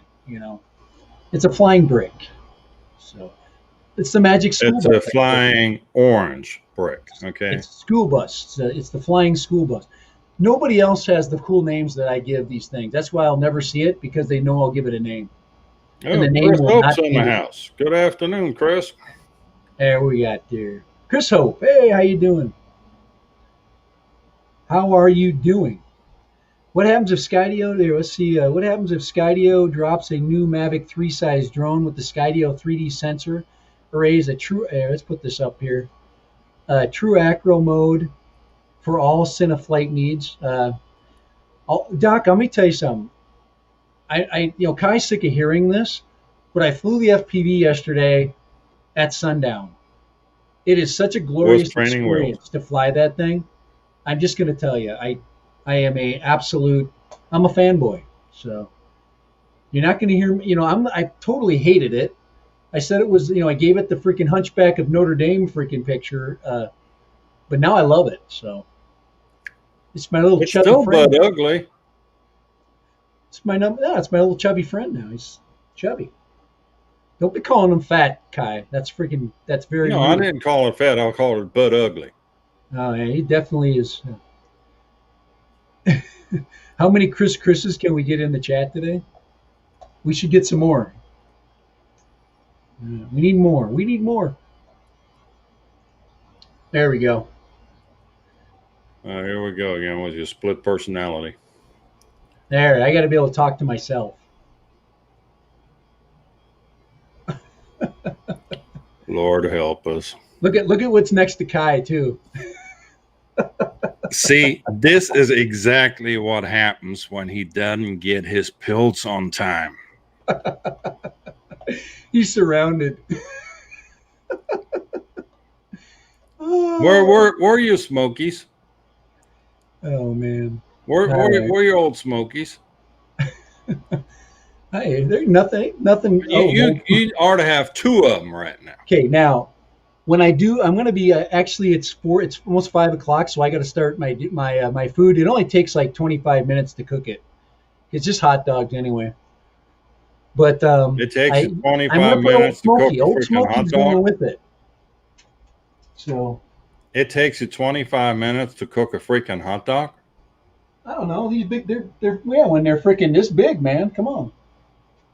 It's a flying brick. So it's the magic school bus. It's a flying orange brick. Okay. It's school bus. It's the flying school bus. Nobody else has the cool names that I give these things. That's why I'll never see it, because they know I'll give it a name. Oh, and the name Chris Hope's in the house. Good afternoon, Chris. There we got there. Chris Hope. Hey, how you doing? How are you doing? What happens if Skydio, let's see, what happens if Skydio drops a new Mavic 3 size drone with the Skydio 3D sensor arrays, let's put this up here, true acro mode for all Cineflight needs. Doc, let me tell you something. Kai's sick of hearing this, but I flew the FPV yesterday at sundown. It is such a glorious experience to fly that thing. I'm just going to tell you, I am I'm a fanboy. So you're not going to hear me, I totally hated it. I said it was, I gave it the freaking Hunchback of Notre Dame freaking picture. But now I love it. So it's my little chubby still friend. Bud Ugly. It's my little chubby friend now. He's chubby. Don't be calling him fat, Kai. That's very No, rude. I didn't call it fat. I'll call it Bud Ugly. Oh, yeah, he definitely is. How many Chris's can we get in the chat today? We should get some more. We need more. There we go. Here we go again with your split personality. There, I got to be able to talk to myself. Lord help us. Look at what's next to Kai too. See, this is exactly what happens when he doesn't get his pills on time. He's surrounded. Where are your Smokies? Oh man. Where are your old Smokies? Hey, there's nothing. You ought to have two of them right now. Okay, now when I do, I'm going to be actually it's almost 5 o'clock, so I got to start my food. It only takes like 25 minutes to cook it. It's just hot dogs anyway. But it takes you 25 minutes to cook a Old freaking Smoky's hot going dog. with it. So it takes you 25 minutes to cook a freaking hot dog. I don't know. These big, they're when they're freaking this big, man. Come on.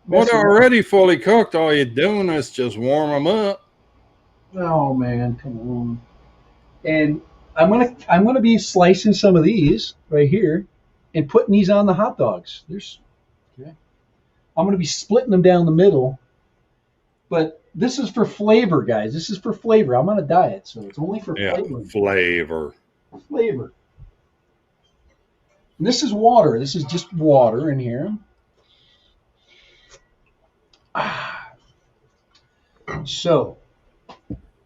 Well, they're already fully cooked. All you're doing is just warm them up. Oh man, come on. And I'm gonna be slicing some of these right here and putting these on the hot dogs. Okay. I'm gonna be splitting them down the middle. But this is for flavor, guys. This is for flavor. I'm on a diet, so it's only for flavor. Flavor. And this is water. This is just water in here. So,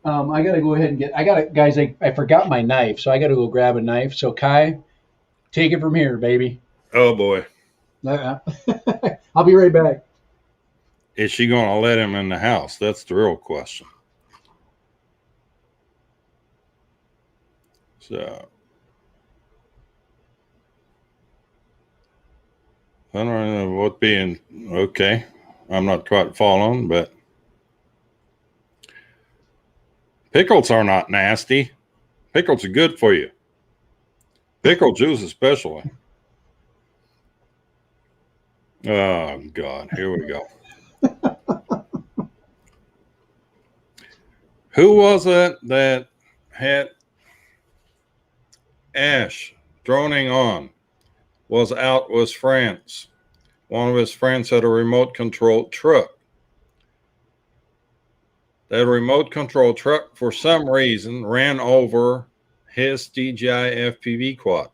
I got to go ahead and guys, I forgot my knife, so I got to go grab a knife. So, Kai, take it from here, baby. Oh, boy. I'll be right back. Is she going to let him in the house? That's the real question. So, I don't know what being okay. I'm not quite following, but pickles are not nasty. Pickles are good for you. Pickle juice especially. Oh, God. Here we go. Who was it that had Ash droning on? Was out with friends. One of his friends had a remote controlled truck. That remote control truck, for some reason, ran over his DJI FPV quad.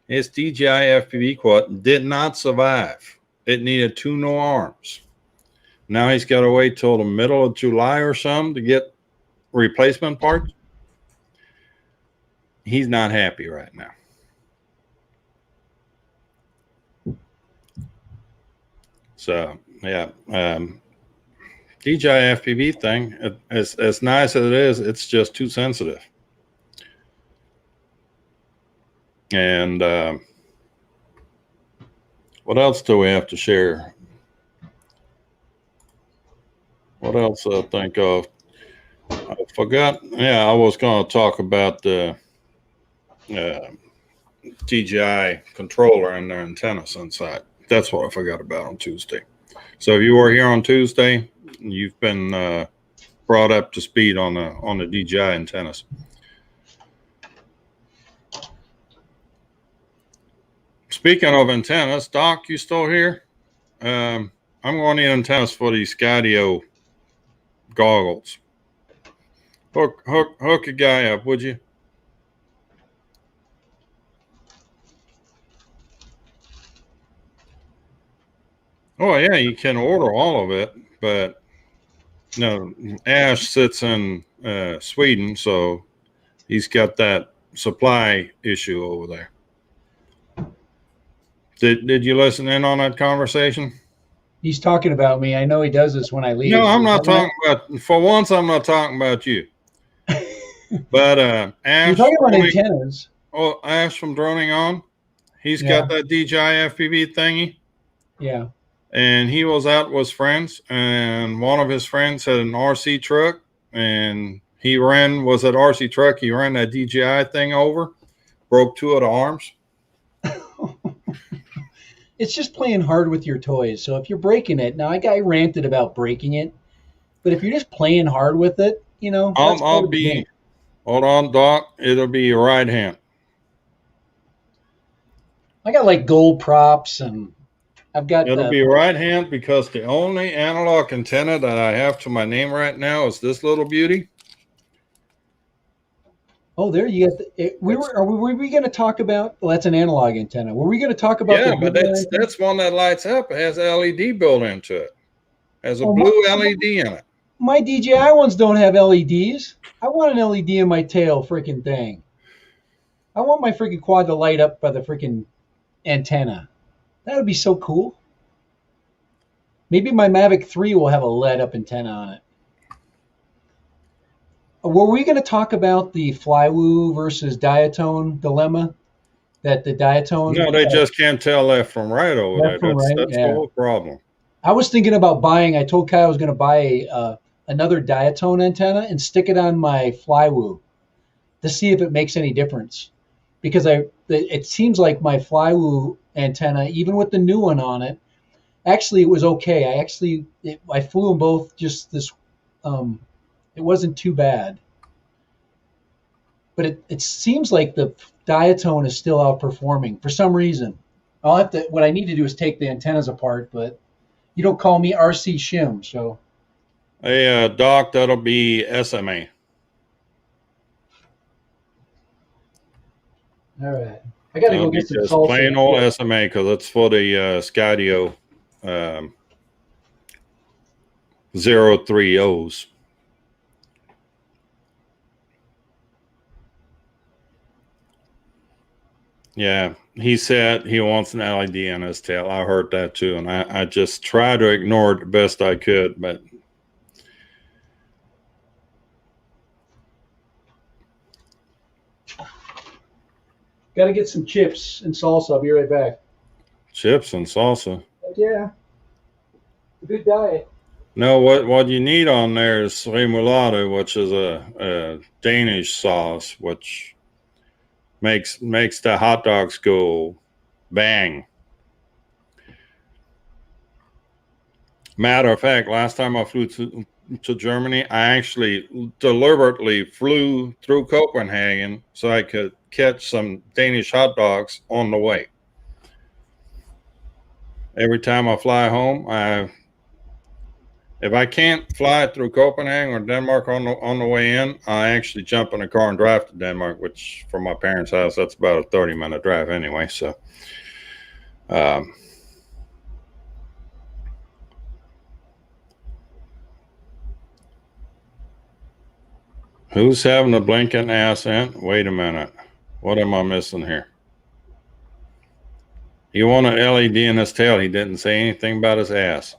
His DJI FPV quad did not survive. It needed 2 new arms. Now he's got to wait till the middle of July or something to get replacement parts. He's not happy right now. So, yeah. DJI FPV thing, as nice as it is, it's just too sensitive. And what else do we have to share? What else I think of? I forgot. Yeah, I was going to talk about the DJI controller and their antennas inside. That's what I forgot about on Tuesday. So if you were here on Tuesday, you've been brought up to speed on the DJI antennas. Speaking of antennas, Doc, you still here? I'm going to need antennas for these Skydio goggles. Hook a guy up, would you? Oh yeah, you can order all of it, but no, Ash sits in Sweden, so he's got that supply issue over there. Did you listen in on that conversation? He's talking about me. I know he does this when I leave. No, I'm not talking about. For once, I'm not talking about you. But Ash, you're talking about antennas. Oh, Ash from Droning On. He's got that DJI FPV thingy. Yeah. And he was out with friends, and one of his friends had an RC truck, and he ran that RC truck. He ran that DJI thing over, broke 2 of the arms. It's just playing hard with your toys. So if you're breaking it, now I ranted about breaking it, but if you're just playing hard with it, you know, I'll be. Hold on, Doc. It'll be your right hand. I got like gold props, and I've got. It'll be right hand because the only analog antenna that I have to my name right now is this little beauty. Oh, there you got. Were we going to talk about? Well, that's an analog antenna. Were we going to talk about? Yeah, but that's one that lights up. It has LED built into it. Has a blue LED in it. My DJI ones don't have LEDs. I want an LED in my tail freaking thing. I want my freaking quad to light up by the freaking antenna. That would be so cool. Maybe my Mavic 3 will have a LED up antenna on it. Were we going to talk about the Flywoo versus diatone dilemma? That the diatone... No, they just can't tell left from right over there. That's the whole problem. I was thinking about buying... I told Kai I was going to buy another diatone antenna and stick it on my Flywoo to see if it makes any difference. Because it seems like my Flywoo antenna, even with the new one on it, actually it was okay. I flew them both just this... it wasn't too bad. But it seems like the diatone is still outperforming for some reason. What I need to do is take the antennas apart, but you don't call me RC Shim, so. Hey, Doc, that'll be SMA. All right. I got to go get some salsa. Plain old SMA, because it's for the Skydio 030s. Yeah, he said he wants an LED in his tail. I heard that too, and I just tried to ignore it the best I could, but got to get some chips and salsa. I'll be right back. Chips and salsa. Yeah, good diet. No, what you need on there is remoulade, which is a Danish sauce, which makes the hot dogs go bang. Matter of fact, last time I flew to Germany, I actually deliberately flew through Copenhagen so I could catch some Danish hot dogs on the way. Every time I fly home, if I can't fly through Copenhagen or Denmark on the way in, I actually jump in a car and drive to Denmark, which from my parents' house, that's about a 30-minute drive anyway. So, who's having a blinking ass ant? Wait a minute. What am I missing here? He wanted an LED in his tail. He didn't say anything about his ass.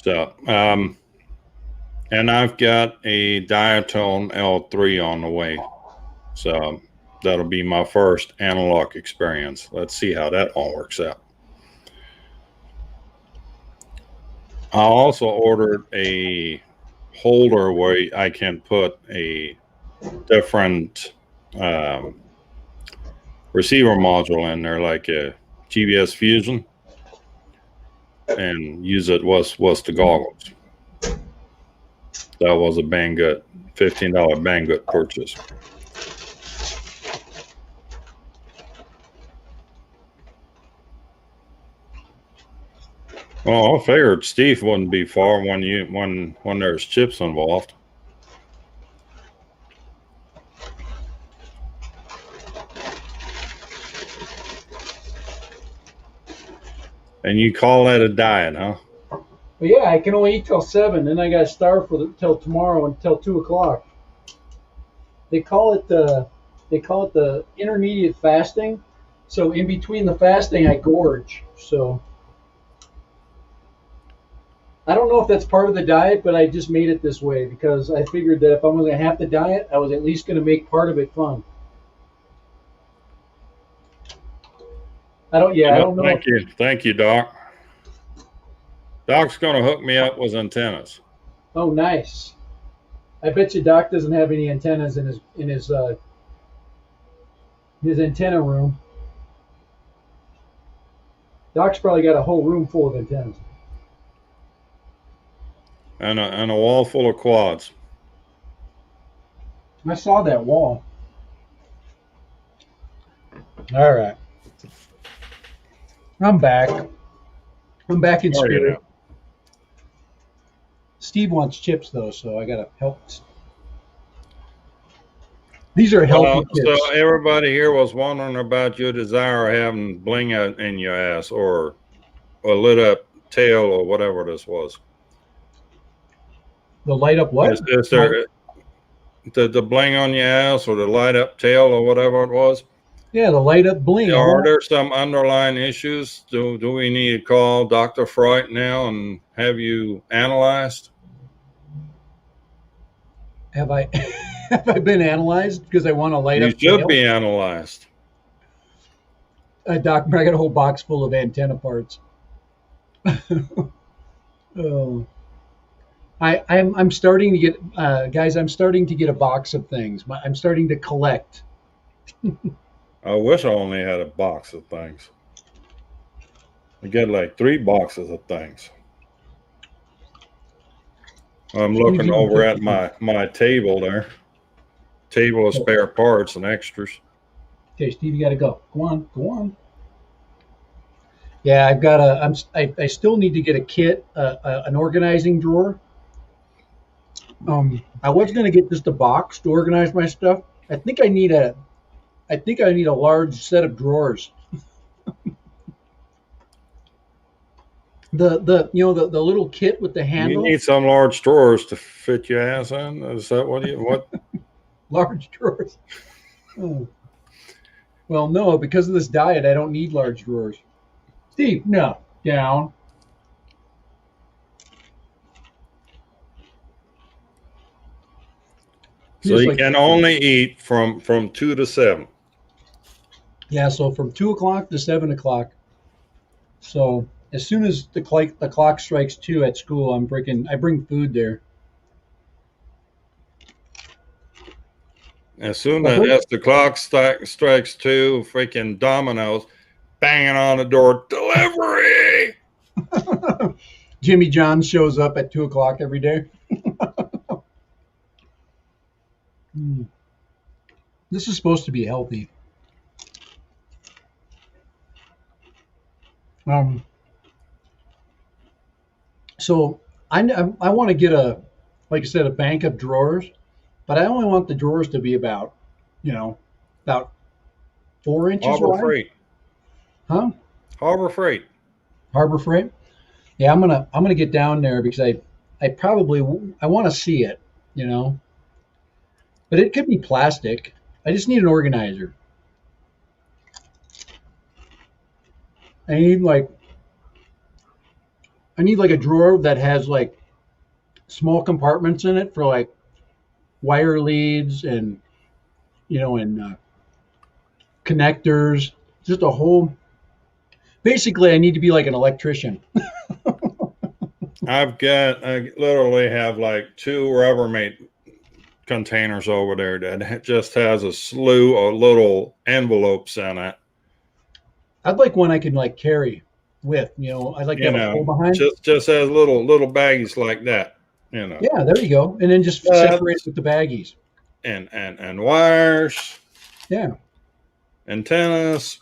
So, and I've got a diatone L3 on the way. So that'll be my first analog experience. Let's see how that all works out. I also ordered a holder where I can put a different receiver module in there, like a GBS Fusion, and use it was the goggles. That was a Banggood, $15 Banggood purchase. Well, I figured Steve wouldn't be far when there's chips involved. And you call that a diet, huh? Well, yeah, I can only eat till 7, then I got to starve till tomorrow until 2 o'clock. They call it the intermediate fasting. So in between the fasting, I gorge. So I don't know if that's part of the diet, but I just made it this way because I figured that if I was going to have the diet, I was at least going to make part of it fun. I don't know. Thank you, Doc. Doc's going to hook me up with antennas. Oh, nice. I bet you Doc doesn't have any antennas in his antenna room. Doc's probably got a whole room full of antennas. And a wall full of quads. I saw that wall. All right. I'm back. I'm back in spirit. Steve wants chips though, so I gotta help. These are healthy chips. So everybody here was wondering about your desire of having bling out in your ass or a lit up tail or whatever this was. The light up what? Is there the bling on your ass or the light up tail or whatever it was? Yeah, the light up bling. Are there some underlying issues? Do we need to call Dr. Freud now and have you analyzed? Have I have I been analyzed because I want to light up? You should be analyzed. Doctor, I got a whole box full of antenna parts. Oh. I'm starting to get guys. I'm starting to get a box of things. I'm starting to collect. I wish I only had a box of things. I get like 3 boxes of things. I'm looking over at my table there. Table of spare parts and extras. Okay, Steve, you got to go. Go on. Yeah, I've got I still need to get a kit, an organizing drawer. I was going to get just a box to organize my stuff. I think I need a large set of drawers. the little kit with the handle. You need some large drawers to fit your ass in. Is that what? Large drawers. Oh. Well, no, because of this diet, I don't need large drawers. Steve, no, down. So you can only eat from 2 to 7. Yeah, so from 2 o'clock to 7 o'clock. So as soon as the clock strikes 2 at school, I bring food there. As soon as the clock strikes 2, freaking Domino's banging on the door, delivery. Jimmy John shows up at 2 o'clock every day. This is supposed to be healthy. So I want to get like I said, a bank of drawers, but I only want the drawers to be about 4 inches Harbor wide. Freight. Huh? Harbor Freight. Harbor Freight. Yeah, I'm gonna get down there because I want to see it, But it could be plastic. I just need an organizer. I need like a drawer that has like small compartments in it for like wire leads and connectors. Just a whole. Basically, I need to be like an electrician. I literally have like 2 Rubbermaid containers over there that just has a slew of little envelopes in it. I'd like one I can like carry with, I'd like to have a pull behind. Just has little baggies like that, Yeah, there you go. And then just separate with the baggies. And wires. Yeah. Antennas.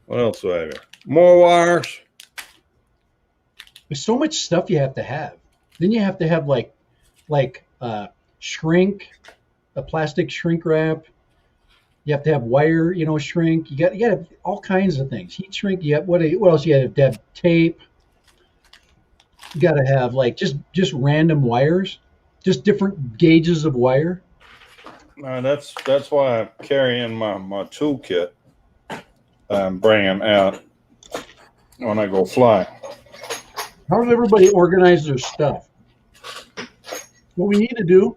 What else do I have? More wires. There's so much stuff you have to have. Then you have to have like shrink, a plastic shrink wrap. You have to have wire, shrink. You got to have all kinds of things. Heat shrink. You have, what else? You have to have tape. You got to have like just random wires, just different gauges of wire. That's why I'm carrying my toolkit. I'm bringing out when I go fly. How does everybody organize their stuff? What we need to do,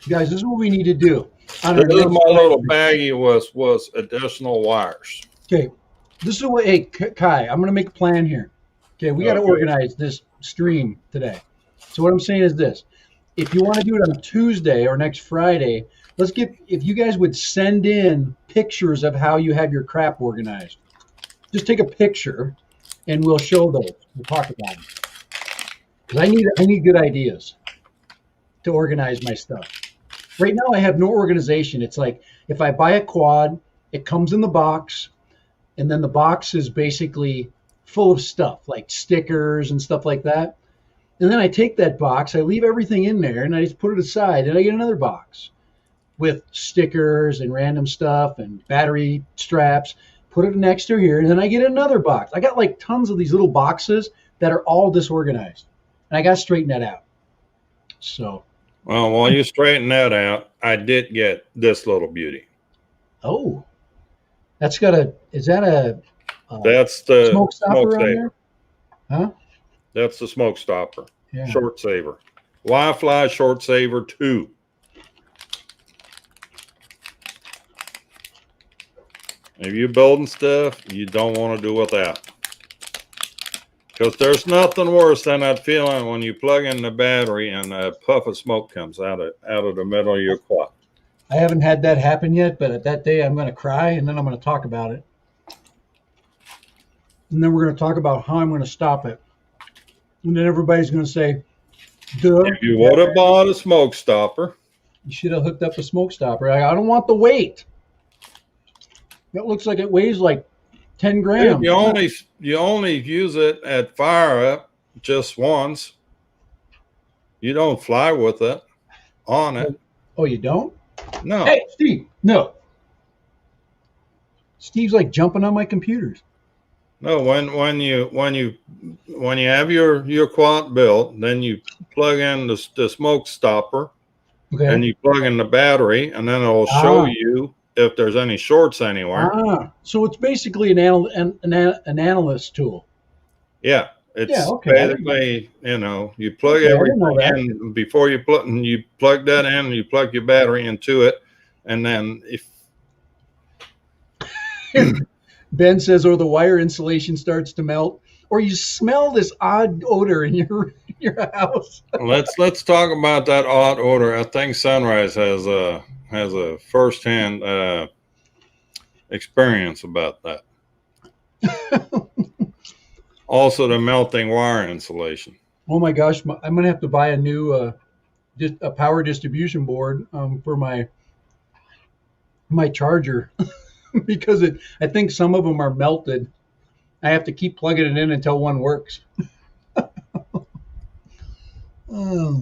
guys, this is what we need to do. This is my little baggie was additional wires. Okay, this is what. Hey, Kai, I'm going to make a plan here. Okay, we got to organize this stream today. So what I'm saying is this: if you want to do it on Tuesday or next Friday, if you guys would send in pictures of how you have your crap organized. Just take a picture, and we'll show those. We'll talk about them. Because I need good ideas to organize my stuff. Right now, I have no organization. It's like if I buy a quad, it comes in the box, and then the box is basically full of stuff like stickers and stuff like that. And then I take that box, I leave everything in there, and I just put it aside, and I get another box with stickers and random stuff and battery straps. Put it next to here, and then I get another box. I got like tons of these little boxes that are all disorganized, and I got to straighten that out. So, Well, while you straighten that out, I did get this little beauty. oh, that's got a. Is that a? That's the smoke stopper on saver. there? Huh? That's the smoke stopper. Yeah. Short saver. Wi-Fi short saver 2. If you're building stuff, you don't want to do without. Because there's nothing worse than that feeling when you plug in the battery and a puff of smoke comes out of the middle of your quad. I haven't had that happen yet, but at that day I'm going to cry, and then I'm going to talk about it. And then we're going to talk about how I'm going to stop it. And then everybody's going to say, duh. If you would have bought a smoke stopper, You should have hooked up a smoke stopper. I don't want the weight. That looks like it weighs like 10 grams. you only use it at fire up just once. You don't fly with it on it. Oh, you don't? No. Hey, Steve, no. Steve's like jumping on my computers. No, when you have your quad built, then you plug in the smoke stopper, Okay. and you plug in the battery, and then it'll show you if there's any shorts anywhere. So it's basically an analyst tool. Yeah, it's basically, you plug everything in before you plug that in, and you plug your battery into it, and then if Ben says, or the wire insulation starts to melt, or you smell this odd odor in your house. let's talk about that odd odor. I think Sunrise has a firsthand experience about that. Also, the melting wire insulation. Oh my gosh, I'm gonna have to buy a new a power distribution board for my charger because I think some of them are melted. I have to keep plugging it in until one works. Oh.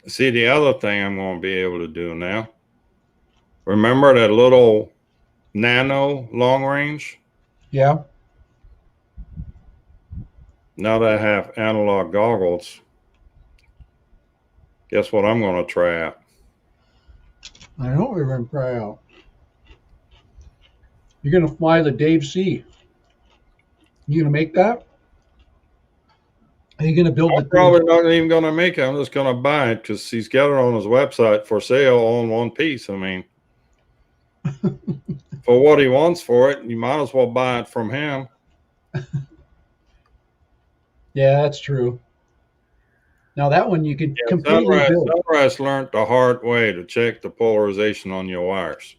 See, the other thing I'm going to be able to do now. Remember that little nano long range? Yeah. Now that I have analog goggles, guess what I'm going to try out? I know what we're going to try out. You're going to fly the Dave C. You going to make that? Are you going to build I'm probably not even going to make it. I'm just going to buy it because he's got it on his website for sale all in one piece. I mean, for what he wants for it, you might as well buy it from him. Yeah, that's true. Now that one you could completely build. Sunrise learned the hard way to check the polarization on your wires.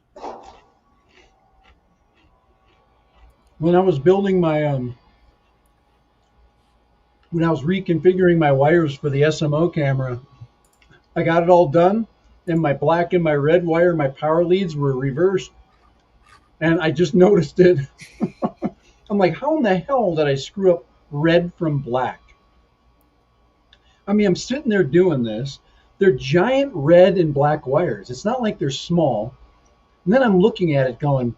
When I was building my when I was reconfiguring my wires for the SMO camera, I got it all done, and my black and my red wire, my power leads were reversed, and I just noticed it. I'm like, how in the hell did I screw up red from black? I mean, I'm sitting there doing this. They're giant red and black wires. It's not like they're small. And then I'm looking at it going,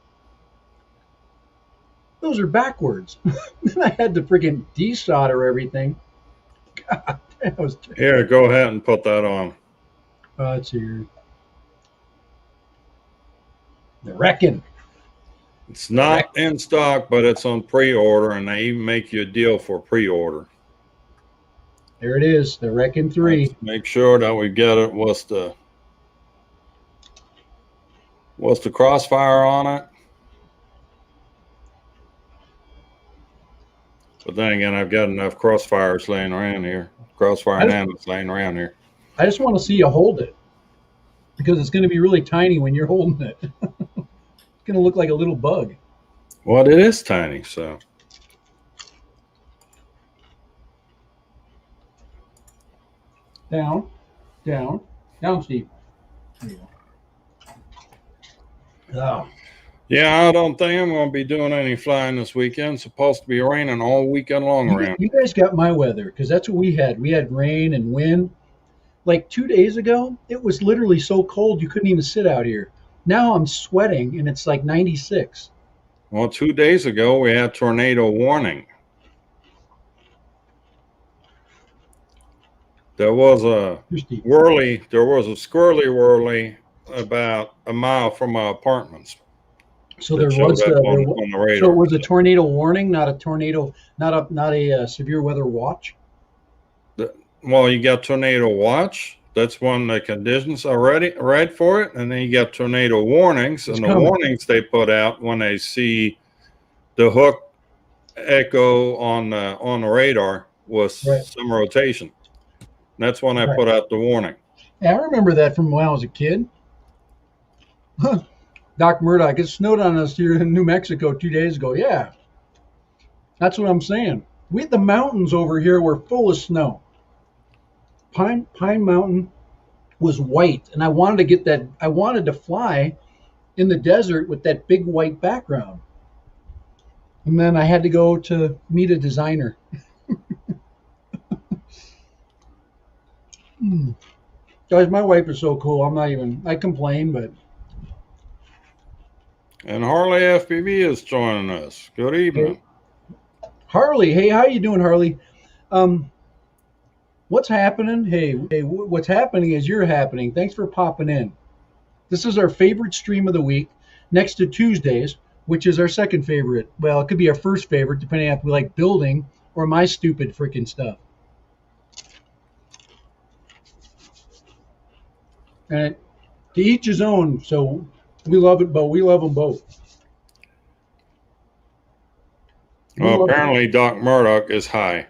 those are backwards. Then I had to freaking desolder everything. God, that was terrible. Here, go ahead and put that on. It's here. The Wrecking. It's not in stock, but it's on pre-order, and they even make you a deal for pre-order. There it is, the Wrecking 3. Let's make sure that we get it. What's the crossfire on it? But then again, I've got enough crossfires laying around here. Crossfire nanos laying around here. I just want to see you hold it, because it's going to be really tiny when you're holding it. It's going to look like a little bug. Well, it is tiny, so. Down, down, down, Steve. There you go. Oh. Yeah, I don't think I'm going to be doing any flying this weekend. It's supposed to be raining all weekend long around. You guys got my weather because that's what we had. We had rain and wind. Like 2 days ago, it was literally so cold you couldn't even sit out here. Now I'm sweating and it's like 96. Well, 2 days ago, we had tornado warning. There was a whirly, there was a squirrely whirly about a mile from my apartments. So there was on the radar. So it was a tornado warning, not a tornado, not a severe weather watch. Well, you got tornado watch. That's one of the conditions already read for it, and then you got tornado warnings. And the warnings they put out when they see the hook echo on the radar was some rotation. That's when I put out the warning. Yeah, I remember that from when I was a kid. Doc Murdoch, it snowed on us here in New Mexico 2 days ago. Yeah, that's what I'm saying. The mountains over here were full of snow. Pine Mountain was white, and I wanted to get that. I wanted to fly in the desert with that big white background. And then I had to go to meet a designer. Guys, my wife is so cool. I complain, but. And Harley FPV is joining us. Good evening. Hey. Harley, hey, how you doing, Harley? What's happening? Hey, what's happening is you're happening. Thanks for popping in. This is our favorite stream of the week, next to Tuesdays, which is our second favorite. Well, it could be our first favorite, depending on if we like building or my stupid freaking stuff. And to each his own. So we love it, but we love them both. Well, apparently Doc Murdoch is high.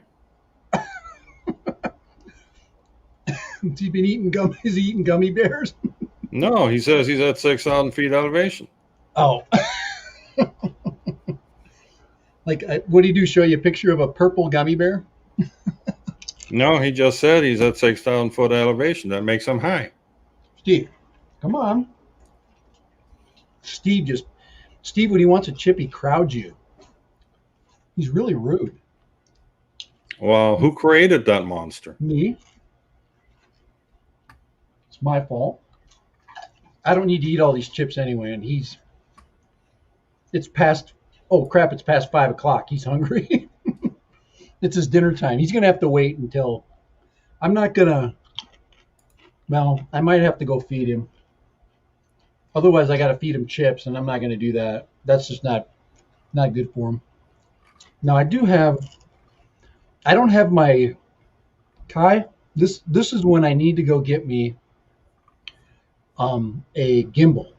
Has he been eating gummy bears? No, he says he's at 6,000 feet elevation. Oh. Like, what do you do? Show you a picture of a purple gummy bear? No, he just said he's at 6,000 foot elevation. That makes him high. Steve, come on. Steve, when he wants a chip, he crowds you. He's really rude. Well, who created that monster? Me. It's my fault. I don't need to eat all these chips anyway, and it's past 5 o'clock. He's hungry. It's his dinner time. He's going to have to wait until, I might have to go feed him. Otherwise, I got to feed him chips, and I'm not going to do that. That's just not good for him. Now, I don't have my, Kai, this is when I need to go get me a gimbal.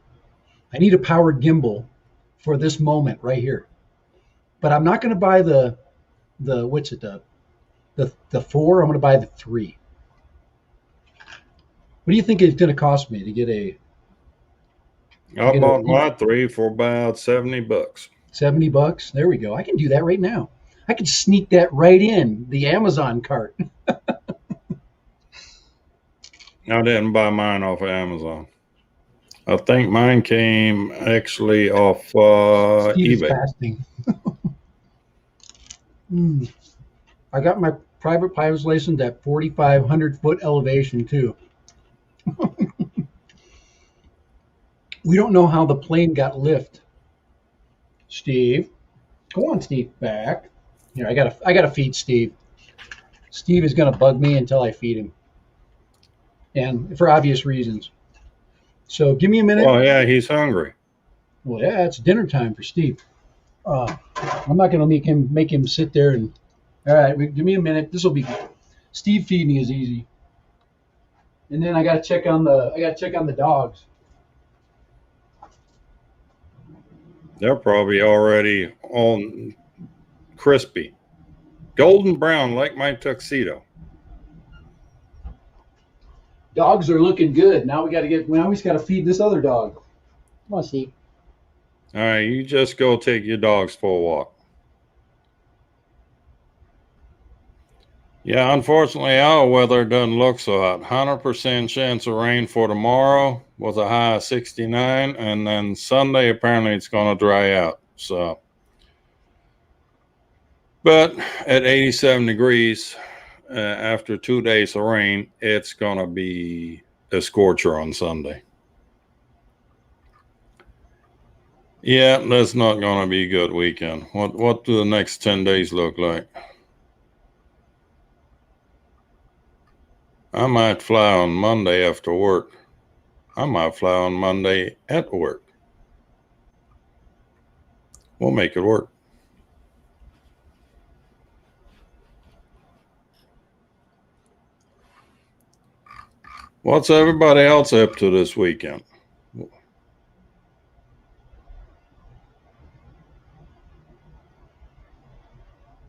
I need a powered gimbal for this moment right here. But I'm not going to buy the 4. I'm going to buy the 3. What do you think it's going to cost me to get a? I bought my 3 for about $70. $70. There we go. I can do that right now. I can sneak that right in the Amazon cart. I didn't buy mine off of Amazon. I think mine came actually off Steve eBay. Is fasting. I got my private pilot's license at 4,500 foot elevation too. We don't know how the plane got lift. Steve, go on, Steve, back. Here, I gotta feed Steve. Steve is gonna bug me until I feed him, and for obvious reasons. So give me a minute. Oh yeah, he's hungry. Well, yeah, it's dinner time for Steve. I'm not gonna make him sit there and. All right, give me a minute. This will be good. Steve feeding is easy, and then I gotta check on the dogs. They're probably already on crispy, golden brown like my tuxedo. Dogs are looking good. Now we got to feed this other dog. Come on, Steve. All right, you just go take your dogs for a walk. Yeah, unfortunately, our weather doesn't look so hot. 100% chance of rain for tomorrow. was a high of 69, and then Sunday apparently it's going to dry out. So, but at 87 degrees after 2 days of rain, it's going to be a scorcher on Sunday. Yeah, that's not going to be a good weekend. What do the next 10 days look like? I might fly on Monday after work. I might fly on Monday at work. We'll make it work. What's everybody else up to this weekend?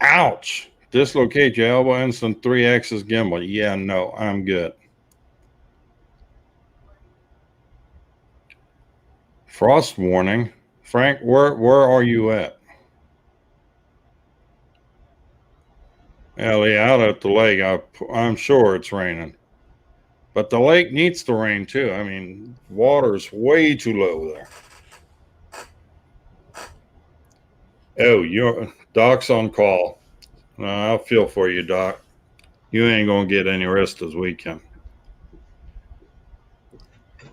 Ouch. Dislocate your elbow, instant 3-axis gimbal. Yeah, no, I'm good. Frost warning. Frank, where are you at? Ellie, out at the lake. I'm sure it's raining. But the lake needs to rain too. I mean, water's way too low there. Oh, your Doc's on call. I'll feel for you, Doc. You ain't gonna get any rest this weekend.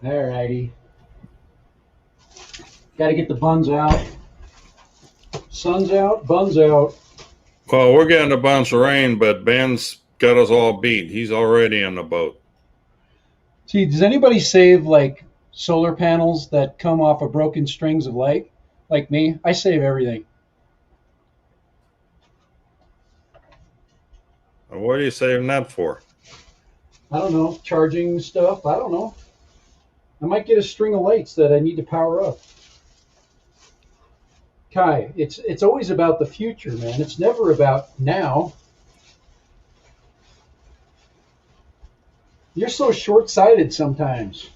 All righty. Got to get the buns out. Sun's out, buns out. Well, we're getting a bunch of rain, but Ben's got us all beat. He's already in the boat. See, does anybody save like solar panels that come off of broken strings of light? Like me, I save everything. What are you saving that for? I don't know, charging stuff. I don't know. I might get a string of lights that I need to power up. Kai, it's always about the future, man. It's never about now. You're so short-sighted sometimes.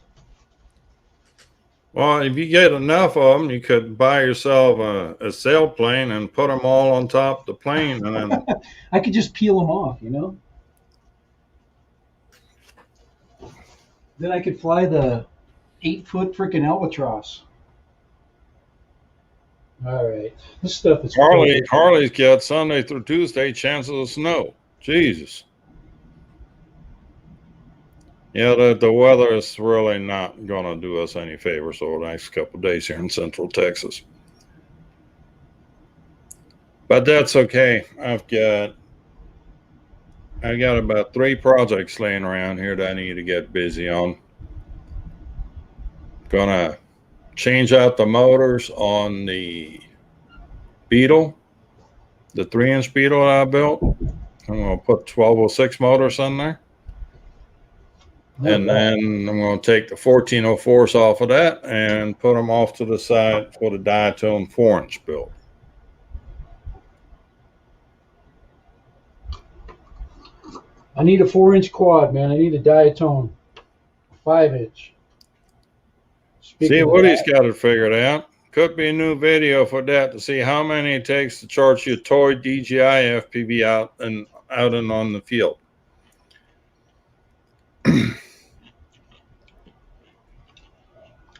Well, if you get enough of them, you could buy yourself a sailplane and put them all on top of the plane, and then I could just peel them off, you know. Then I could fly the 8-foot freaking albatross. All right, this stuff is Harley's got Sunday through Tuesday chances of snow. Jesus. Yeah, the weather is really not going to do us any favors over the next couple of days here in Central Texas. But that's okay. I've got about 3 projects laying around here that I need to get busy on. Gonna change out the motors on the Beetle, the 3-inch Beetle that I built. I'm gonna put 1206 motors on there. And then I'm going to take the 1404s off of that and put them off to the side for the diatone 4-inch build. I need a 4-inch quad, man. I need a diatone 5-inch. See, Woody's got it figured out. Could be a new video for that to see how many it takes to charge your toy DJI FPV out and on the field.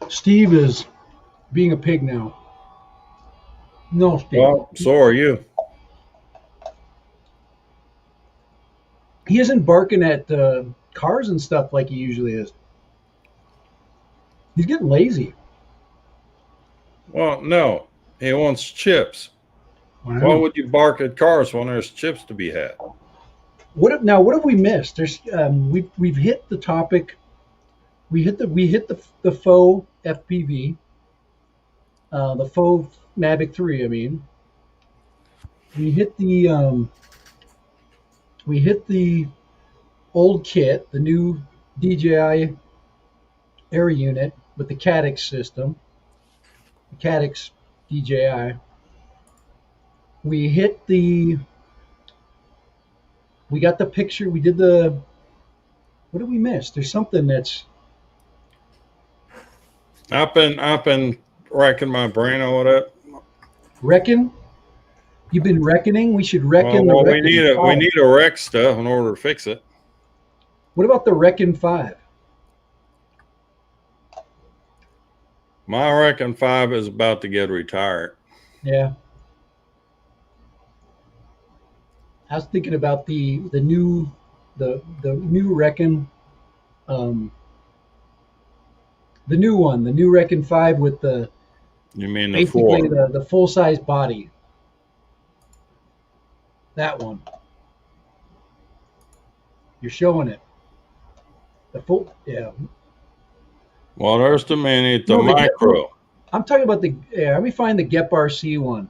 Steve is being a pig now. No, Steve. Well, so are you. He isn't barking at cars and stuff like he usually is. He's getting lazy. Well, no. He wants chips. Wow. Why would you bark at cars when there's chips to be had? What have we missed? There's we've hit the topic. We hit the faux FPV, the faux Mavic 3. I mean, we hit the old kit, the new DJI Air unit with the Cadix system, the Cadix DJI. We got the picture. We did the. What did we miss? There's something that's. I've been racking my brain over it. Reckon? You've been reckoning? We should reckon. Well, we need a wreck stuff in order to fix it. What about the Reckon 5? My reckon 5 is about to get retired. Yeah. I was thinking about the new Reckon, the new one, the new Reckon 5 with the You mean the basically 4? the full size body. That one. You're showing it. The full, yeah. Well, there's the mini, the No, micro. I'm talking about the. Yeah, let me find the Gep RC one.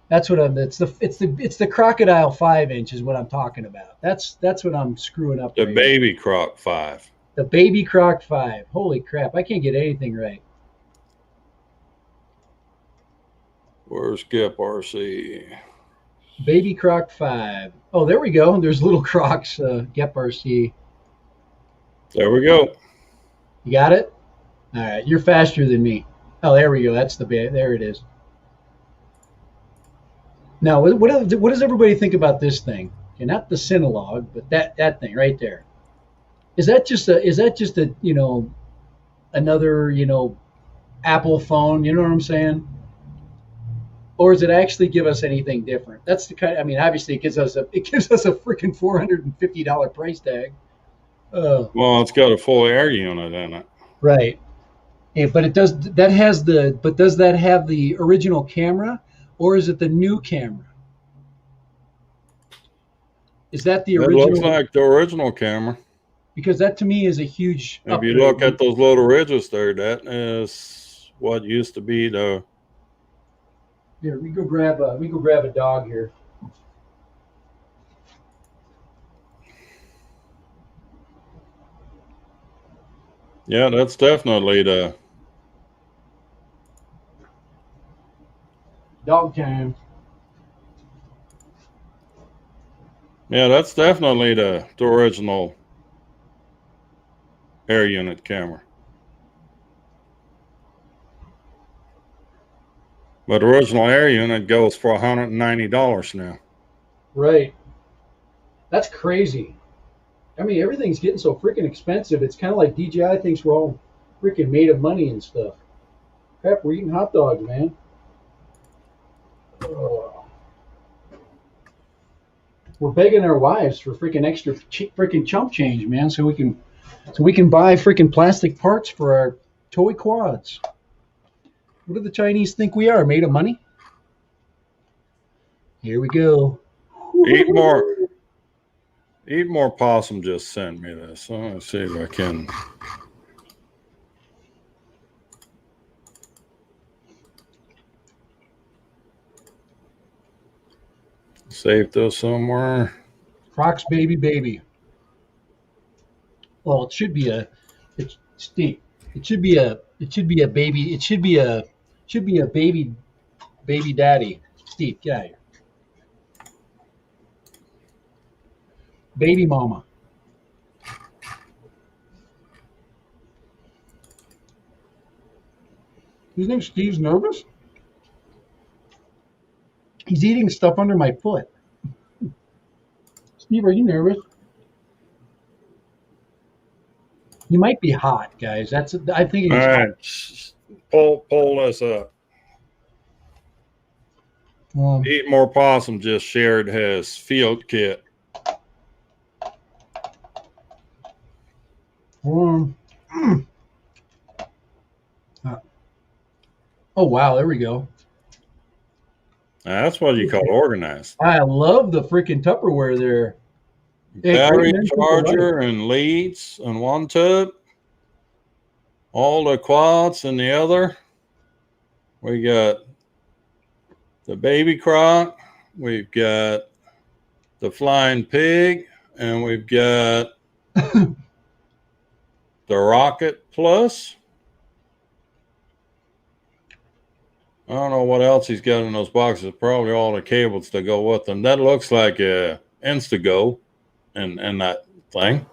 That's what I'm. It's the Crocodile 5" is what I'm talking about. That's what I'm screwing up. The right Baby Croc 5. here. The Baby Croc 5. Holy crap! I can't get anything right. Where's Gep RC? Baby Croc 5. Oh, there we go. There's little Crocs. Gep RC. There we go. You got it. All right, you're faster than me. Oh, there we go. That's the there it is. Now, what does everybody think about this thing? Okay, not the Cinelog, but that thing right there. Is that just a another Apple phone? You know what I'm saying? Or does it actually give us anything different? That's the kind. I mean, obviously, it gives us a freaking $450 price tag. Well, it's got a full air unit in it. Right. Yeah, but it does. But does that have the original camera, or is it the new camera? Is that the original? It looks like the original camera. Because that to me is a huge. If you look at those little ridges there, that is what used to be the. Here, we go grab a dog here. Yeah, that's definitely the dog time. Yeah, that's definitely the original air unit camera. But the original air unit goes for $190 now. Right. That's crazy. I mean, everything's getting so freaking expensive. It's kind of like DJI thinks we're all freaking made of money and stuff. Crap, we're eating hot dogs, man. We're begging our wives for freaking extra freaking chump change, man, so we can buy freaking plastic parts for our toy quads. What do the Chinese think we are? Made of money? Here we go. Eat More Possum just sent me this. So let's see if I can. Save this somewhere. Crocs baby. Well, it should be a baby. It should be a baby daddy. Steve, get out of here. Baby mama. You think Steve's nervous? He's eating stuff under my foot. Steve, are you nervous? You might be hot, guys. I think. All right, pull this up. Eat More Possum just shared his field kit. Oh wow, there we go. That's what you call organized. I love the freaking Tupperware there. Battery charger and leads in one tub. All the quads in the other. We got the Baby Croc. We've got the Flying Pig. And we've got the Rocket Plus. I don't know what else he's got in those boxes. Probably all the cables to go with them. That looks like a Instago and that thing.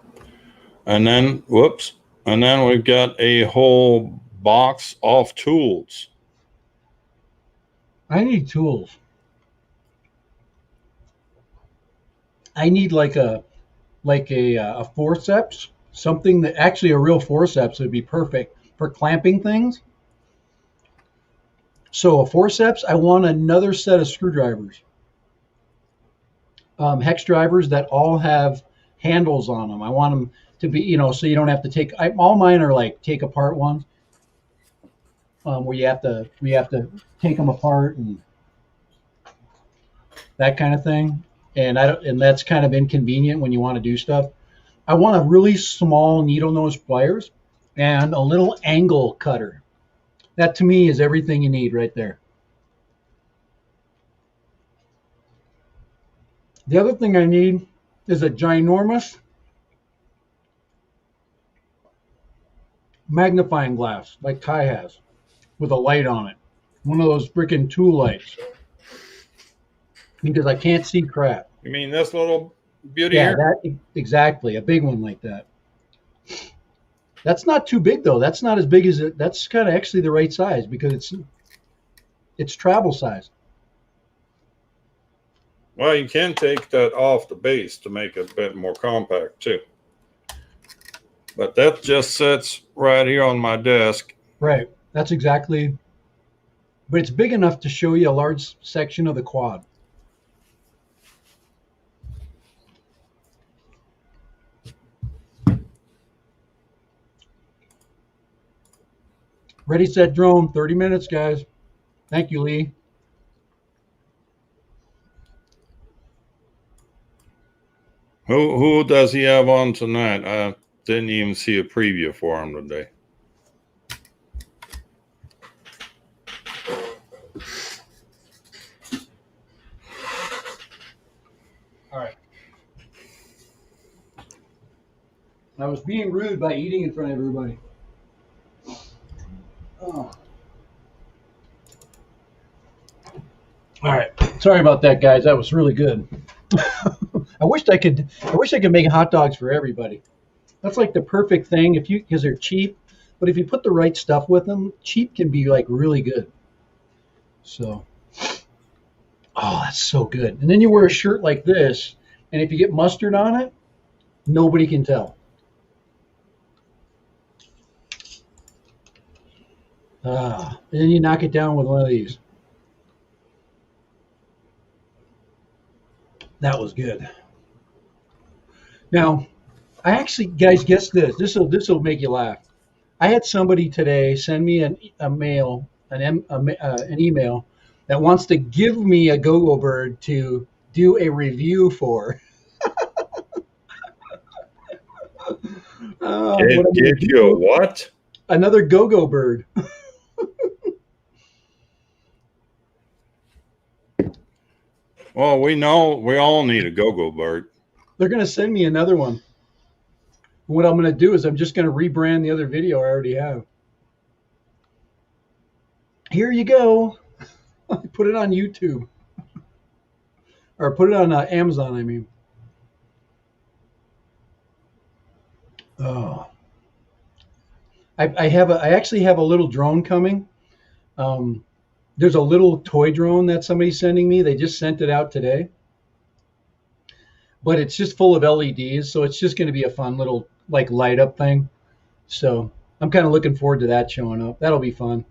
And then, whoops. And then we've got a whole box of tools. I need tools. I need like a forceps, something that actually a real forceps would be perfect. for clamping things. So a forceps, I want another set of screwdrivers. Hex drivers that all have handles on them. I want them to be, so you don't have to take. All mine are like take apart ones, where you have to take them apart and that kind of thing. And that's kind of inconvenient when you want to do stuff. I want a really small needle nose pliers and a little angle cutter. That to me is everything you need right there. The other thing I need is a ginormous magnifying glass like Ty has with a light on it. One of those freaking tool lights. Because I can't see crap. You mean this little beauty Yeah, here? that exactly. A big one like that. That's not too big though. That's not as big as it. That's kind of actually the right size because it's travel size. Well, you can take that off the base to make it a bit more compact too. But that just sits right here on my desk. Right. That's exactly. But it's big enough to show you a large section of the quad. Ready, set, drone. 30 minutes, guys. Thank you, Lee. Who does he have on tonight? I didn't even see a preview for him today. All right. I was being rude by eating in front of everybody. Oh. All right. Sorry about that, guys. That was really good. I wish I could make hot dogs for everybody. That's like the perfect thing because they're cheap, but if you put the right stuff with them, cheap can be like really good. So, oh, that's so good. And then you wear a shirt like this, and if you get mustard on it, nobody can tell. And then you knock it down with one of these. That was good. Now, I actually, guys, guess this. This will make you laugh. I had somebody today send me an email that wants to give me a go-go bird to do a review for. Give you a what? Another go-go bird. Well, we know we all need a go-go bird. They're going to send me another one. What I'm going to do is I'm just going to rebrand the other video I already have. Here you go. Put it on YouTube. Or put it on Amazon, I mean. Oh. I actually have a little drone coming. There's a little toy drone that somebody's sending me. They just sent it out today. But it's just full of LEDs, so it's just going to be a fun little like light up thing. So I'm kind of looking forward to that showing up. That'll be fun.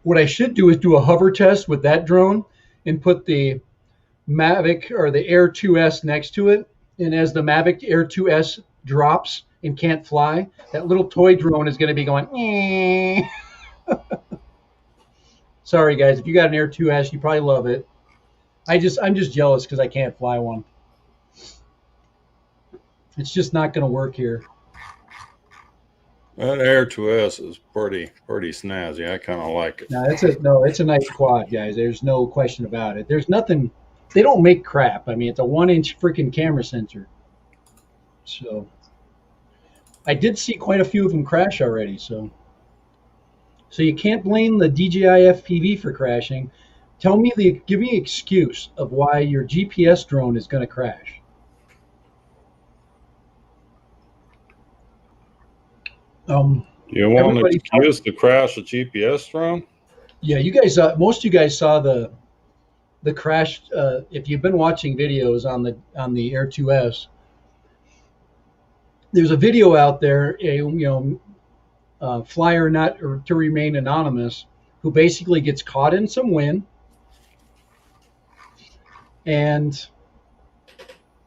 What I should do is do a hover test with that drone and put the Mavic or the Air 2S next to it. And as the Mavic Air 2S drops and can't fly, that little toy drone is going to be going, eh. Sorry, guys. If you got an Air 2S, you probably love it. I'm just jealous because I can't fly one. It's just not going to work here. That Air 2S is pretty snazzy. I kind of like it. It's a nice quad, guys. There's no question about it. There's nothing. They don't make crap. I mean, it's a 1-inch freaking camera sensor. So I did see quite a few of them crash already. So you can't blame the DJI FPV for crashing. Give me an excuse of why your GPS drone is going to crash. You want an excuse to crash a GPS drone? Yeah, you guys. Most of you guys saw the crash. If you've been watching videos on the Air 2S, there's a video out there. flyer not or to remain anonymous, who basically gets caught in some wind, and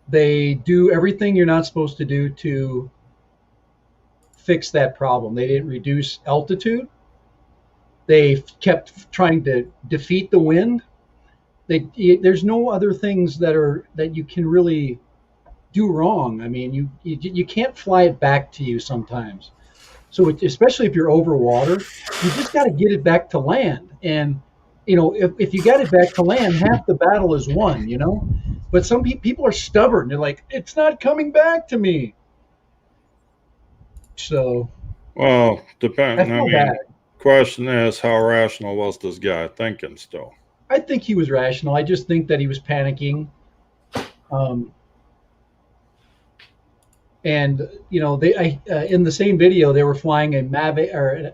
they do everything you're not supposed to do to fix that problem. They didn't reduce altitude. They kept trying to defeat the wind. There's no other things that you can really do wrong. I mean, you can't fly it back to you sometimes. So especially if you're over water, you just got to get it back to land. And if you got it back to land, half the battle is won. But some people are stubborn. They're like, it's not coming back to me. So, well, depending. I mean, bad. Question is, how rational was this guy thinking still? I think he was rational. I just think that he was panicking. And in the same video, they were flying a Mavic or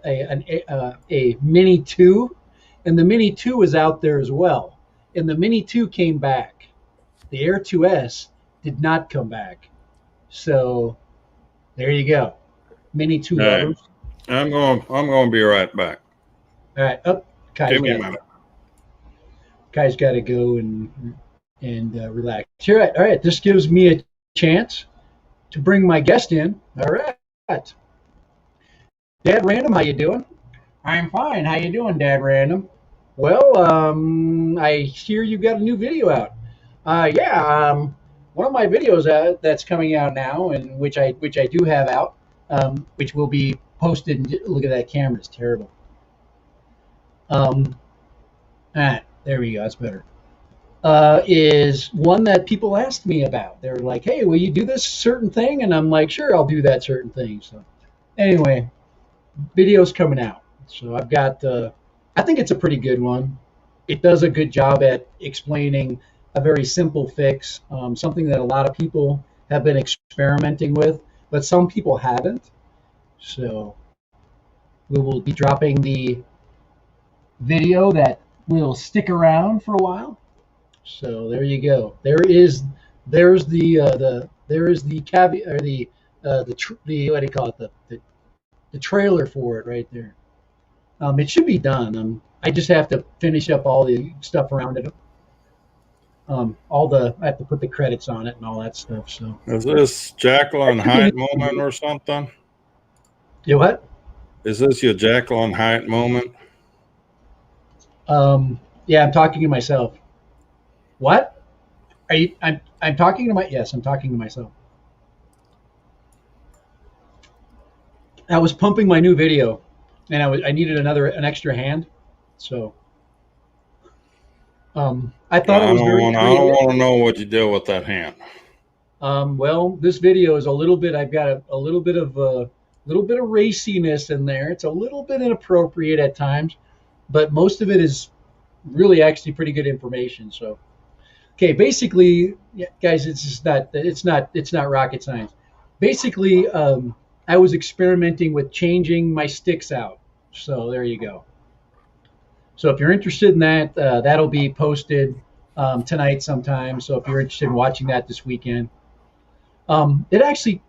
a Mini 2, and the Mini 2 was out there as well. And the Mini 2 came back. The Air 2S did not come back. So there you go. Mini 2 lovers. I'm going to be right back. All right. Give me a minute. Kai's got to go and relax. All right. This gives me a chance to bring my guest in. All right. Dad Random, how you doing? I'm fine. How you doing, Dad Random? Well, I hear you got a new video out. One of my videos that's coming out now, and which I do have out, which will be posted. Look at that camera; it's terrible. There we go. That's better. Is one that people asked me about. They're like, "Hey, will you do this certain thing?" And I'm like, "Sure, I'll do that certain thing." So, anyway, video's coming out. So I've got. I think it's a pretty good one. It does a good job at explaining a very simple fix, something that a lot of people have been experimenting with, but some people haven't. So we will be dropping the video that will stick around for a while. So there you go. There's the caveat or the what do you call it, the trailer for it right there. It should be done. I just have to finish up all the stuff around it. I have to put the credits on it and all that stuff. So is this Jekyll and Hyde moment or something? You what? Is this your Jekyll and Hyde moment? Yeah, I'm talking to myself. What? Are you? I'm talking to Yes, I'm talking to myself. I was pumping my new video, and I needed an extra hand, so I thought it was very creative. I don't want to know what you did with that hand. Well, this video is a little bit. I've got a little bit of raciness in there. It's a little bit inappropriate at times, but most of it is really actually pretty good information. So, okay, basically, guys, it's not rocket science. Basically, I was experimenting with changing my sticks out. So there you go. So if you're interested in that, that'll be posted tonight sometime. So if you're interested in watching that this weekend, it actually,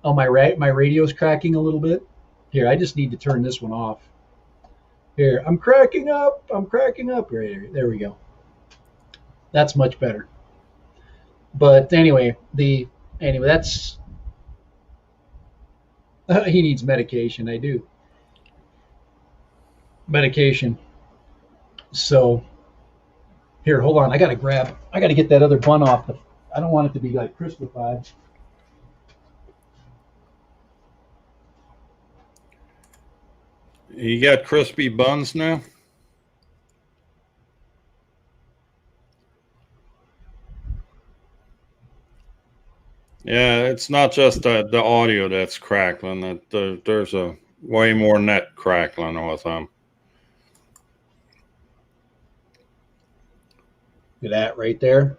my radio's cracking a little bit. Here, I just need to turn this one off. Here, I'm cracking up. Right here. There we go. That's much better. But anyway, that's he needs medication. I do. Medication. So here, hold on. I gotta get that other bun off. I don't want it to be like crispified. You got crispy buns now? Yeah, it's not just the audio that's crackling. There's a way more net crackling with them. Look at that right there.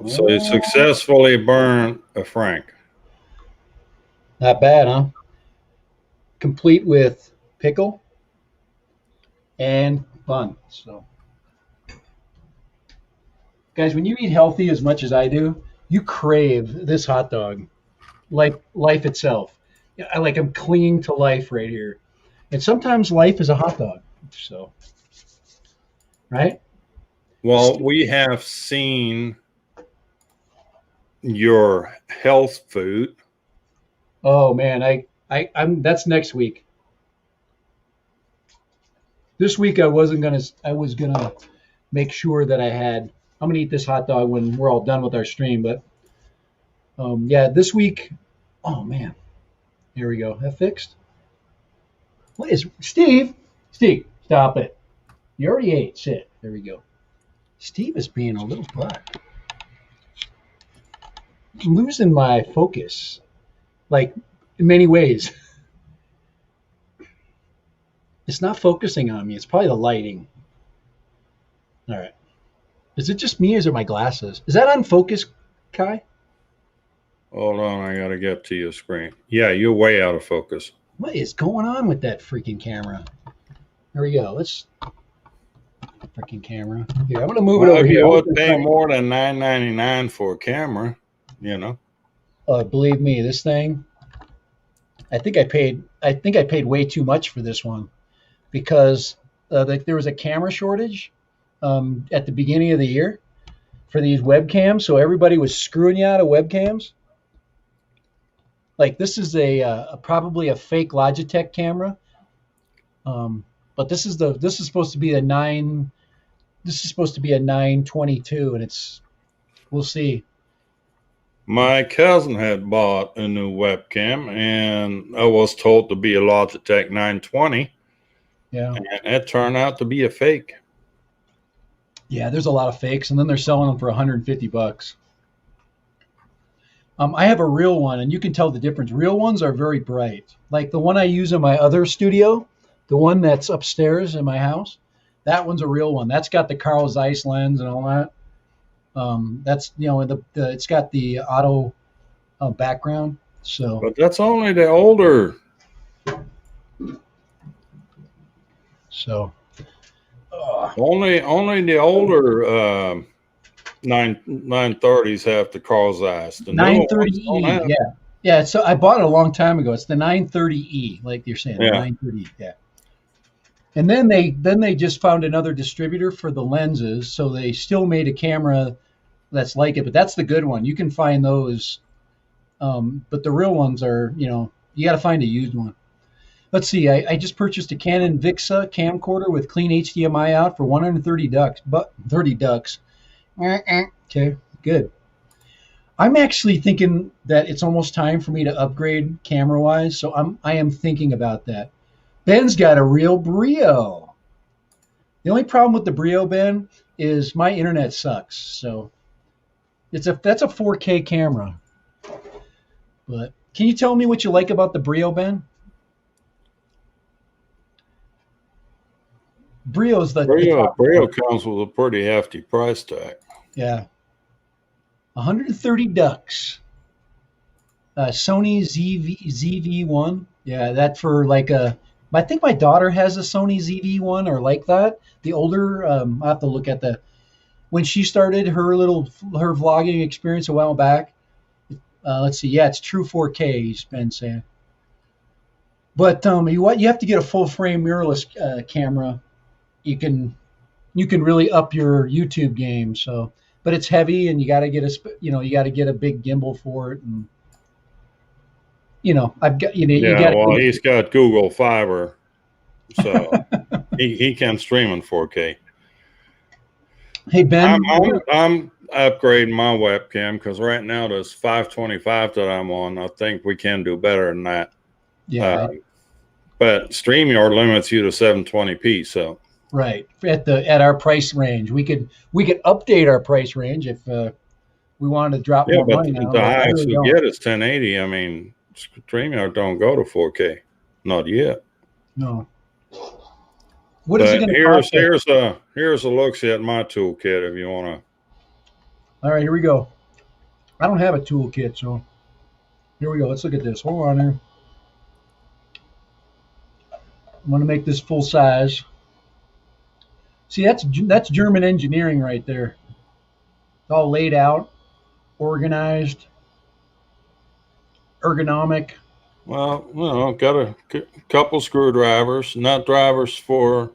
So you successfully burned a Frank. Not bad, huh? Complete with pickle and bun. So, guys, when you eat healthy as much as I do, you crave this hot dog like life itself. I'm clinging to life right here. And sometimes life is a hot dog. So, right? Well, we have seen your health food. Oh man, I'm that's next week. This week I was gonna make sure that I'm gonna eat this hot dog when we're all done with our stream, but yeah, this week, oh man, here we go. That fixed. What is Steve? Steve, stop it. You already ate. Sit. There we go. Steve is being a little butt. I'm losing my focus, like in many ways. It's not focusing on me. It's probably the lighting. All right. Is it just me or is it my glasses? Is that unfocused, Kai? Hold on, I gotta get to your screen. Yeah, you're way out of focus. What is going on with that freaking camera? There we go. Let's freaking camera. Here, I'm gonna move it over If here. you would pay more than $9.99 for a camera, you know. Believe me, this thing. I think I paid way too much for this one because there was a camera shortage at the beginning of the year for these webcams, so everybody was screwing you out of webcams. Like this is probably a fake Logitech camera, but this is supposed to be a 922, and we'll see. My cousin had bought a new webcam, and I was told to be a Logitech 920. Yeah, and it turned out to be a fake. Yeah, there's a lot of fakes, and then they're selling them for $150. I have a real one, and you can tell the difference. Real ones are very bright. Like the one I use in my other studio, the one that's upstairs in my house, that one's a real one. That's got the Carl Zeiss lens and all that. That's it's got the auto background. So, but that's only the older. So, only the older 930s have the Carl Zeiss. The 930E, yeah. So I bought it a long time ago. It's the 930E, like you're saying, yeah. The 930, yeah. And then they just found another distributor for the lenses, so they still made a camera that's like it, but that's the good one. You can find those, but the real ones are, you got to find a used one. Let's see. I just purchased a Canon Vixa camcorder with clean HDMI out for $130. But $30. Okay, good. I'm actually thinking that it's almost time for me to upgrade camera-wise, so I am thinking about that. Ben's got a real Brio. The only problem with the Brio, Ben, is my internet sucks. So that's a 4K camera. But can you tell me what you like about the Brio, Ben? Brio comes with a pretty hefty price tag. Yeah, $130. Sony ZV-1. Yeah, that for like I think my daughter has a Sony ZV-1 or like that. The older, I have to look at when she started her vlogging experience a while back. Let's see. Yeah, it's true 4K. He's been saying. But you have to get a full frame mirrorless camera. You can really up your YouTube game. So, but it's heavy, and you got to get a big gimbal for it, and I've got he's got Google Fiber, so he can stream in 4K. Hey Ben, I'm upgrading my webcam because right now this 525 that I'm on, I think we can do better than that. Yeah, but StreamYard limits you to 720p, so. Right, at our price range, we could update our price range if we wanted to drop more money. Yeah, but the highest we get is 1080. I mean, StreamYard don't go to 4K, not yet. No. What is it going to cost? Here's a look at my toolkit if you want to. All right, here we go. I don't have a toolkit, so here we go. Let's look at this. Hold on here. I'm going to make this full size. See, that's German engineering right there. It's all laid out, organized, ergonomic. Well, got a couple screwdrivers, nut drivers for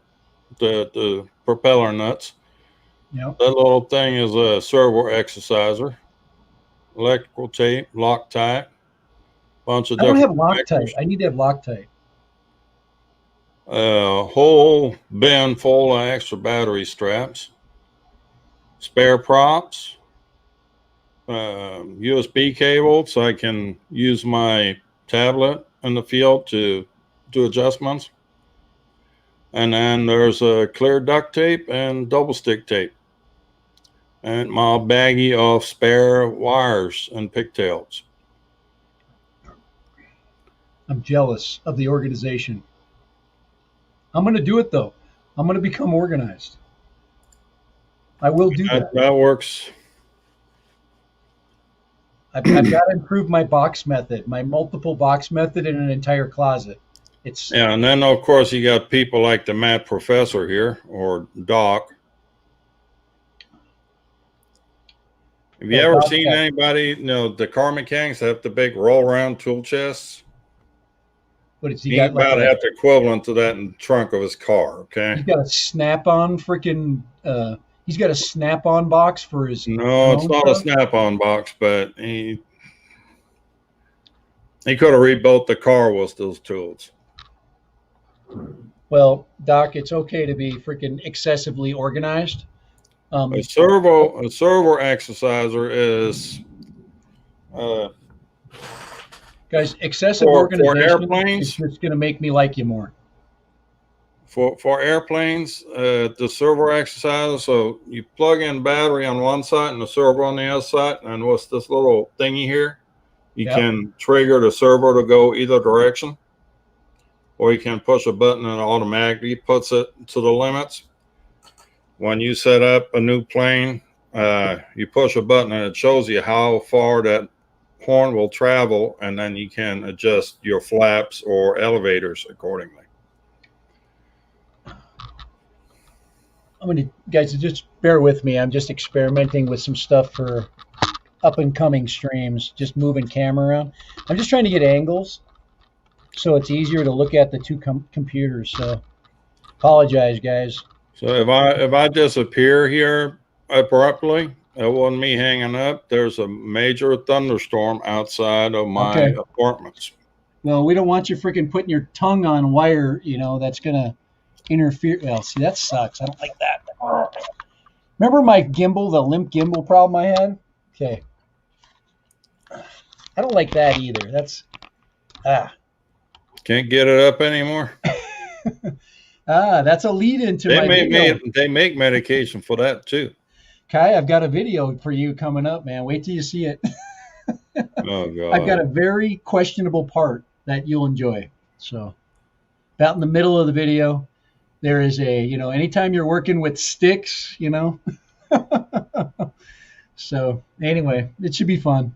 the propeller nuts. Yep. That little thing is a servo exerciser, electrical tape, Loctite, bunch of I don't have different Loctite. connectors. I need to have Loctite. A whole bin full of extra battery straps, spare props, USB cable so I can use my tablet in the field to do adjustments. And then there's a clear duct tape and double stick tape. And my baggie of spare wires and pigtails. I'm jealous of the organization. I'm going to do it though. I'm going to become organized. I will do that. That works. I've got to improve my box method, my multiple box method in an entire closet. It's Yeah, and then of course you got people like the Matt Professor here or Doc. Have you ever seen anybody, the car mechanics have the big roll around tool chests? what is he He got? about have the equivalent to that in the trunk of his car, okay? He's got a snap-on freaking. He's got a snap-on box for his. No, it's not a snap-on box, but he could have rebuilt the car with those tools. Well, Doc, it's okay to be freaking excessively organized. A servo exerciser is guys, excessive for organization airplanes. is just going to make me like you more. For airplanes, the servo exerciser. So you plug in battery on one side and the servo on the other side, and what's this little thingy here? You can trigger the servo to go either direction, or you can push a button and it automatically puts it to the limits. When you set up a new plane, you push a button and it shows you how far that horn will travel, and then you can adjust your flaps or elevators accordingly. Guys, just bear with me. I'm just experimenting with some stuff for up and coming streams, just moving camera around. I'm just trying to get angles so it's easier to look at the two computers. So apologize, guys. So if I disappear here abruptly, it wasn't me hanging up. There's a major thunderstorm outside of my apartments. Well, we don't want you freaking putting your tongue on wire, that's going to interfere. Well, see, that sucks. I don't like that. Remember my gimbal, the limp gimbal problem I had? Okay. I don't like that either. That's, Can't get it up anymore. That's a lead into my video. They make medication for that too. Kai, I've got a video for you coming up, man. Wait till you see it. Oh, God. I've got a very questionable part that you'll enjoy. So about in the middle of the video, there is anytime you're working with sticks, So anyway, it should be fun.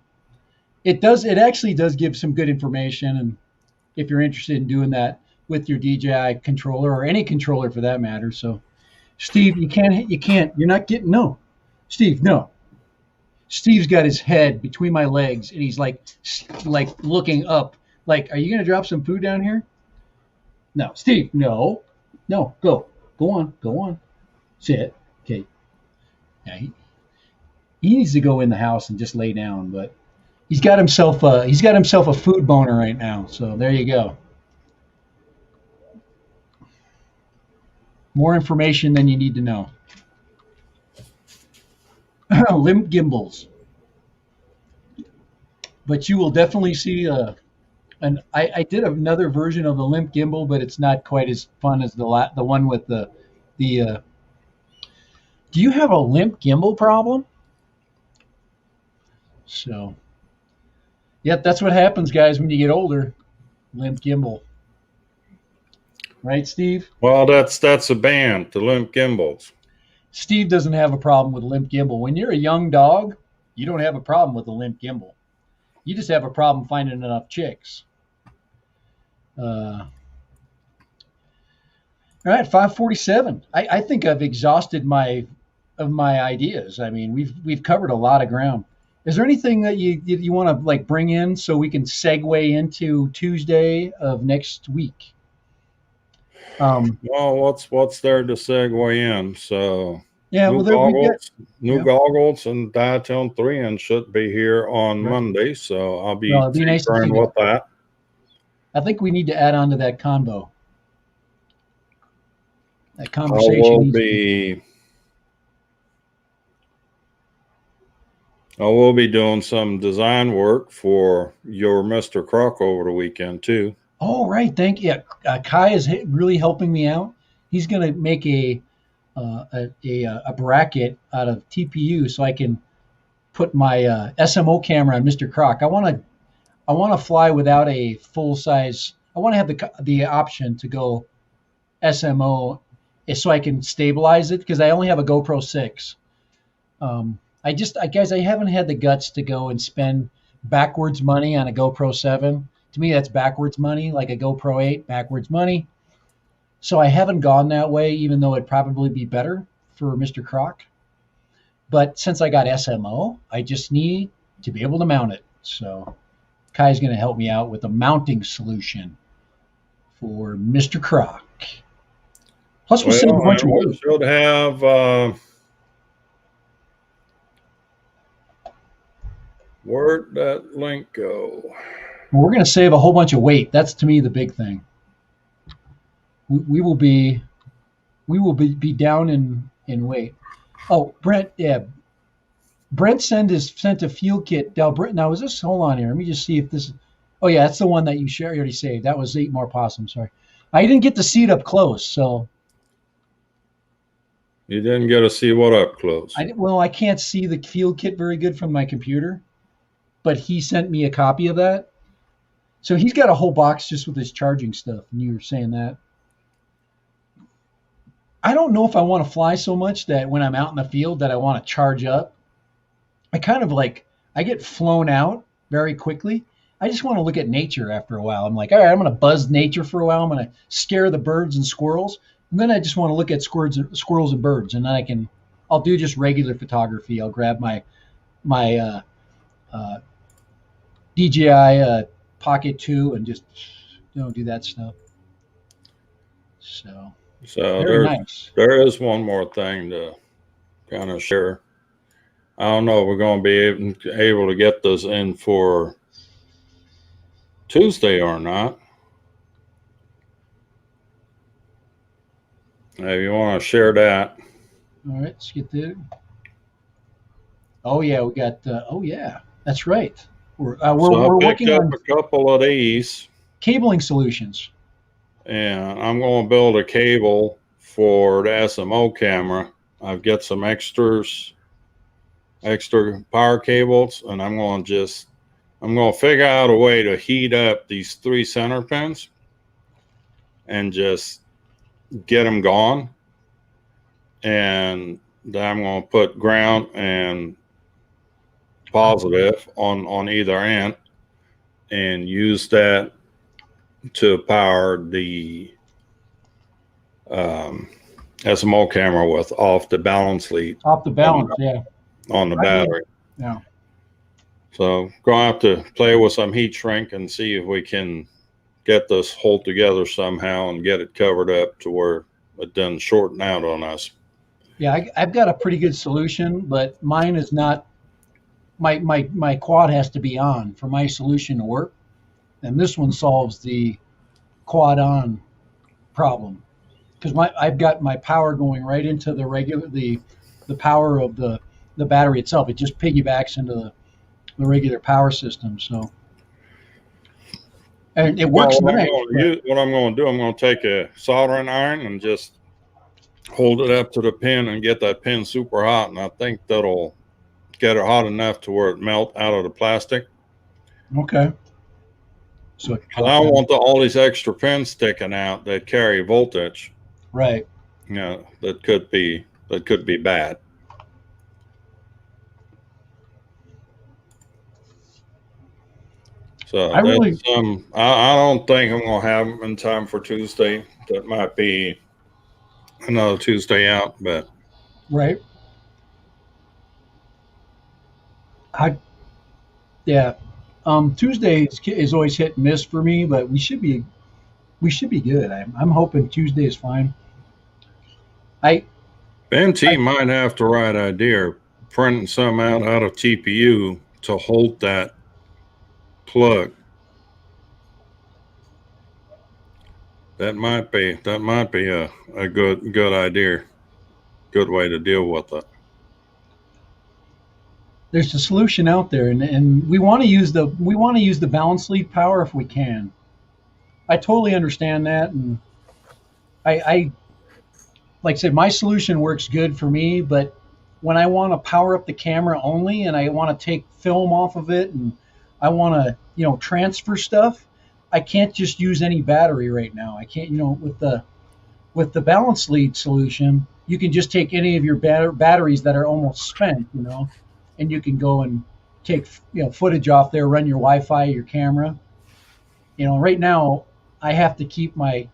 It actually does give some good information. And if you're interested in doing that with your DJI controller or any controller for that matter. So Steve, you're not getting, no. Steve, no. Steve's got his head between my legs and he's like looking up. Like, are you going to drop some food down here? No, Steve, no, go on. Sit. Okay. Yeah, he needs to go in the house and just lay down, but he's got himself a food boner right now. So there you go. More information than you need to know. Limp gimbals. But you will definitely see I did another version of the limp gimbal, but it's not quite as fun as the one with the do you have a limp gimbal problem? So, yep, that's what happens, guys, when you get older. Limp gimbal. Right, Steve? Well, that's a band, the Limp Gimbals. Steve doesn't have a problem with limp gimbal. When you're a young dog, you don't have a problem with a limp gimbal. You just have a problem finding enough chicks. All right, 547. I think I've exhausted my ideas. I mean, we've covered a lot of ground. Is there anything that you want to like bring in so we can segue into Tuesday of next week? Well, what's there to segue in? So Yeah, well, there we get. new Yeah. goggles and Diatone 3-inch should be here on Monday. So I'll be Well, it'd be nice to see tinkering with that. I think we need to add on to that convo. That I conversation. will be doing some design work for your Mr. Croc over the weekend too. Oh, right. Thank you. Kai is really helping me out. He's going to make a bracket out of TPU so I can put my SMO camera on Mr. Croc. I want to fly without a full size. I want to have the option to go SMO so I can stabilize it because I only have a GoPro 6. Guys, I haven't had the guts to go and spend backwards money on a GoPro 7. To me, that's backwards money, like a GoPro 8, backwards money. So I haven't gone that way, even though it'd probably be better for Mr. Croc. But since I got SMO, I just need to be able to mount it. So Kai's going to help me out with a mounting solution for Mr. Croc. Plus, we'll save a bunch of weight. Should have where'd that link go? We're going to save a whole bunch of weight. That's to me the big thing. We will be down in weight. Oh, Brent, yeah. Brent sent a field kit. Now is this? Hold on here. Let me just see if this. Oh yeah, that's the one that you already saved. That was 8 more possums. Sorry, I didn't get to see it up close. So you didn't get to see what up close? I can't see the field kit very good from my computer, but he sent me a copy of that. So he's got a whole box just with his charging stuff. And you were saying that. I don't know if I want to fly so much that when I'm out in the field that I want to charge up. I kind of I get flown out very quickly. I just want to look at nature after a while. I'm like, all right, I'm going to buzz nature for a while. I'm going to scare the birds and squirrels. And then I just want to look at squirrels and birds. And then I'll do just regular photography. I'll grab my DJI Pocket 2 and just do that stuff. So nice. There is one more thing to kind of share. I don't know if we're going to be able to get this in for Tuesday or not. If you want to share that. All right, let's get there. Oh yeah, we got. Oh yeah, that's right. We're working on a couple of these cabling solutions. And I'm going to build a cable for the SMO camera. I've got some extra power cables, and I'm going to figure out a way to heat up these 3 center pins and just get them gone. And then I'm going to put ground and positive on either end and use that to power the SMO camera with off the balance lead. Off the balance, yeah. On the battery. Yeah. So going to have to play with some heat shrink and see if we can get this hold together somehow and get it covered up to where it doesn't shorten out on us. Yeah, I've got a pretty good solution, but mine is not. My quad has to be on for my solution to work. And this one solves the quad on problem because I've got my power going right into the power of the battery itself. It just piggybacks into the regular power system. So, and it works nice. What I'm going to do, I'm going to take a soldering iron and just hold it up to the pin and get that pin super hot. And I think that'll get it hot enough to where it melt out of the plastic. Okay. So I don't want all these extra pins sticking out that carry voltage. Right. That could be bad. So I don't think I'm gonna have them in time for Tuesday. That might be another Tuesday out, but right. Yeah. Tuesday is always hit and miss for me, but we should be good. I'm hoping Tuesday is fine. I MT might have the right idea, printing some out of TPU to hold that plug. That might be a good idea, good way to deal with it. There's a solution out there, and we want to use the balance lead power if we can. I totally understand that, and I like I said, my solution works good for me, but when I want to power up the camera only and I want to take film off of it and I want to, transfer stuff, I can't just use any battery right now. I can't, with the balance lead solution, you can just take any of your batteries that are almost spent, and you can go and take, footage off there, run your Wi-Fi, your camera. Right now I have to keep my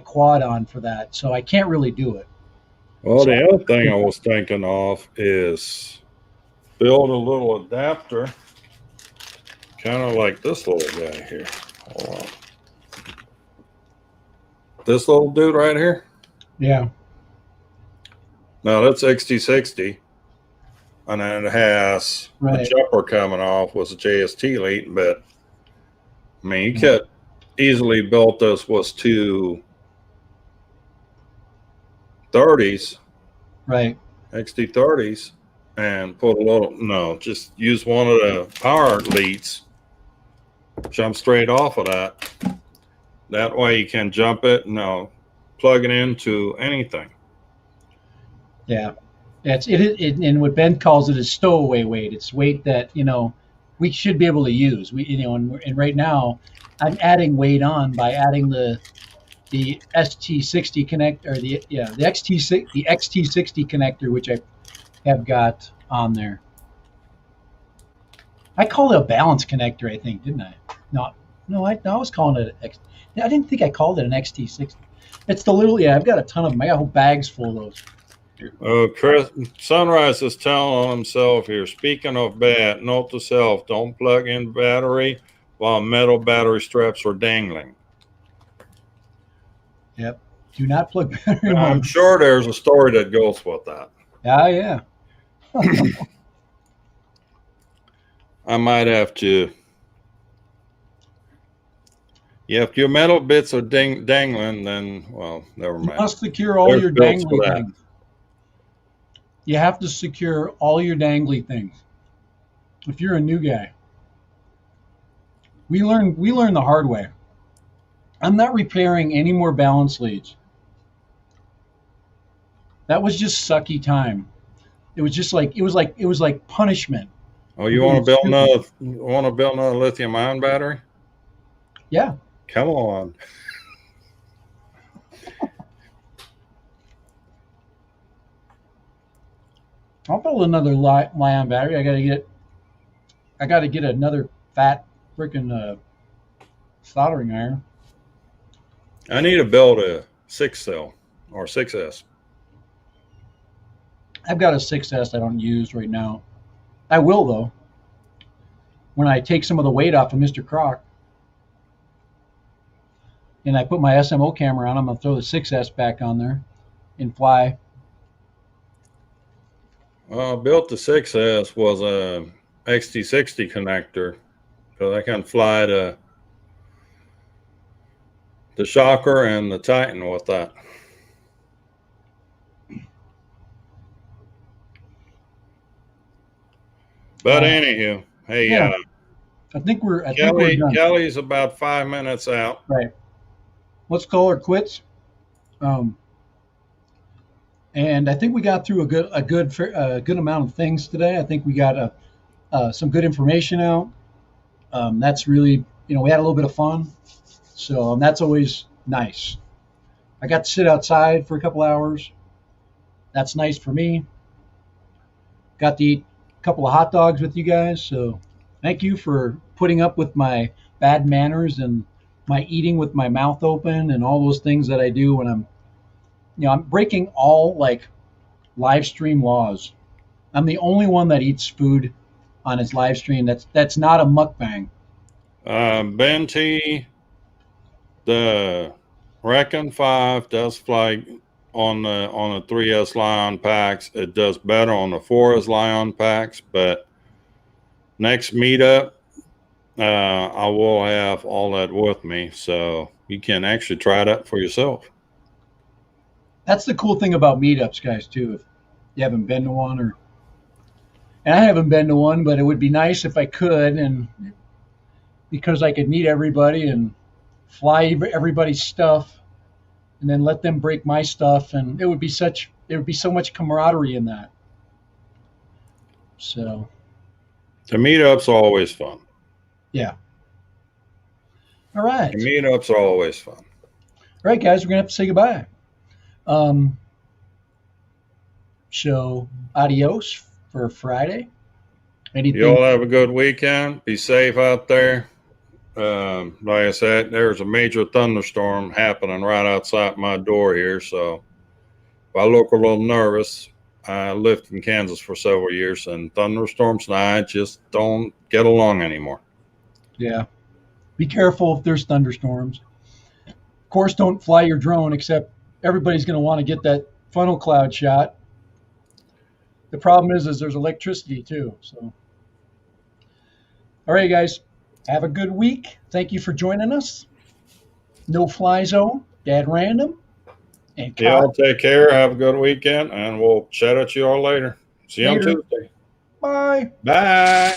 quad on for that, so I can't really do it. Well, the other thing I was thinking of is build a little adapter, kind of like this little guy here. Hold on. This little dude right here. Yeah. Now that's XT60, and then it has a jumper coming off with a JST lead, but I mean, you could easily build this with two 30s, right? XT30s, and put just use one of the power leads, jump straight off of that. That way you can jump it, plug it into anything. Yeah, and what Ben calls it is stowaway weight. It's weight that we should be able to use. And right now I'm adding weight on by adding the ST60 connector, or the XT60 connector, which I have got on there. I called it a balance connector, I think, didn't I? No, I was calling it I didn't think I called it an XT60. It's the little, I've got a ton of them. I got whole bags full of those. Chris Sunrise is telling on himself here. Speaking of bad, note to self: don't plug in battery while metal battery straps are dangling. Yep. Do not plug battery. I'm sure there's a story that goes with that. Yeah. I might have to. Yeah, if your metal bits are dangling, then, well, never mind. You must secure all your dangly things. You have to secure all your dangly things. If you're a new guy, we learn the hard way. I'm not repairing any more balance leads. That was just sucky time. It was like punishment. Oh, you want to build another lithium-ion battery? Yeah. Come on. I'll build another Li-ion battery. I gotta get another fat freaking soldering iron. I need to build a 6-cell or 6S. I've got a 6S I don't use right now. I will, though, when I take some of the weight off of Mr. Croc and I put my SMO camera on, I'm going to throw the 6S back on there and fly. Well, I built the 6S was a XT60 connector because I can fly the Shocker and the Titan with that. But anywho, hey, yeah. I think we're done. Kelly's about 5 minutes out. Right. Let's call her quits. And I think we got through a good amount of things today. I think we got some good information out. That's really, we had a little bit of fun. So that's always nice. I got to sit outside for a couple hours. That's nice for me. Got to eat a couple of hot dogs with you guys. So thank you for putting up with my bad manners and my eating with my mouth open and all those things that I do when I'm breaking all live stream laws. I'm the only one that eats food on his live stream. That's not a mukbang. Ben T, the Recon 5 does fly on the 3S Lion packs. It does better on the 4S Lion packs, but next meetup, I will have all that with me, so you can actually try that for yourself. That's the cool thing about meetups, guys, too. If you haven't been to one, and I haven't been to one, but it would be nice if I could, and because I could meet everybody and fly everybody's stuff, and then let them break my stuff, and it would be so much camaraderie in that. So the meetups are always fun. Yeah. All right. The meetups are always fun. All right, guys, we're gonna have to say goodbye. So adios for Friday. Anything? You all have a good weekend. Be safe out there. Like I said, there's a major thunderstorm happening right outside my door here. So if I look a little nervous, I lived in Kansas for several years, and thunderstorms and I just don't get along anymore. Yeah. Be careful if there's thunderstorms. Of course, don't fly your drone, except everybody's going to want to get that funnel cloud shot. The problem is there's electricity too. So, all right, guys, have a good week. Thank you for joining us. No Fly Zone, Dad Random, and y'all take care. Have a good weekend, and we'll chat at you all later. See you on Tuesday. Bye. Bye.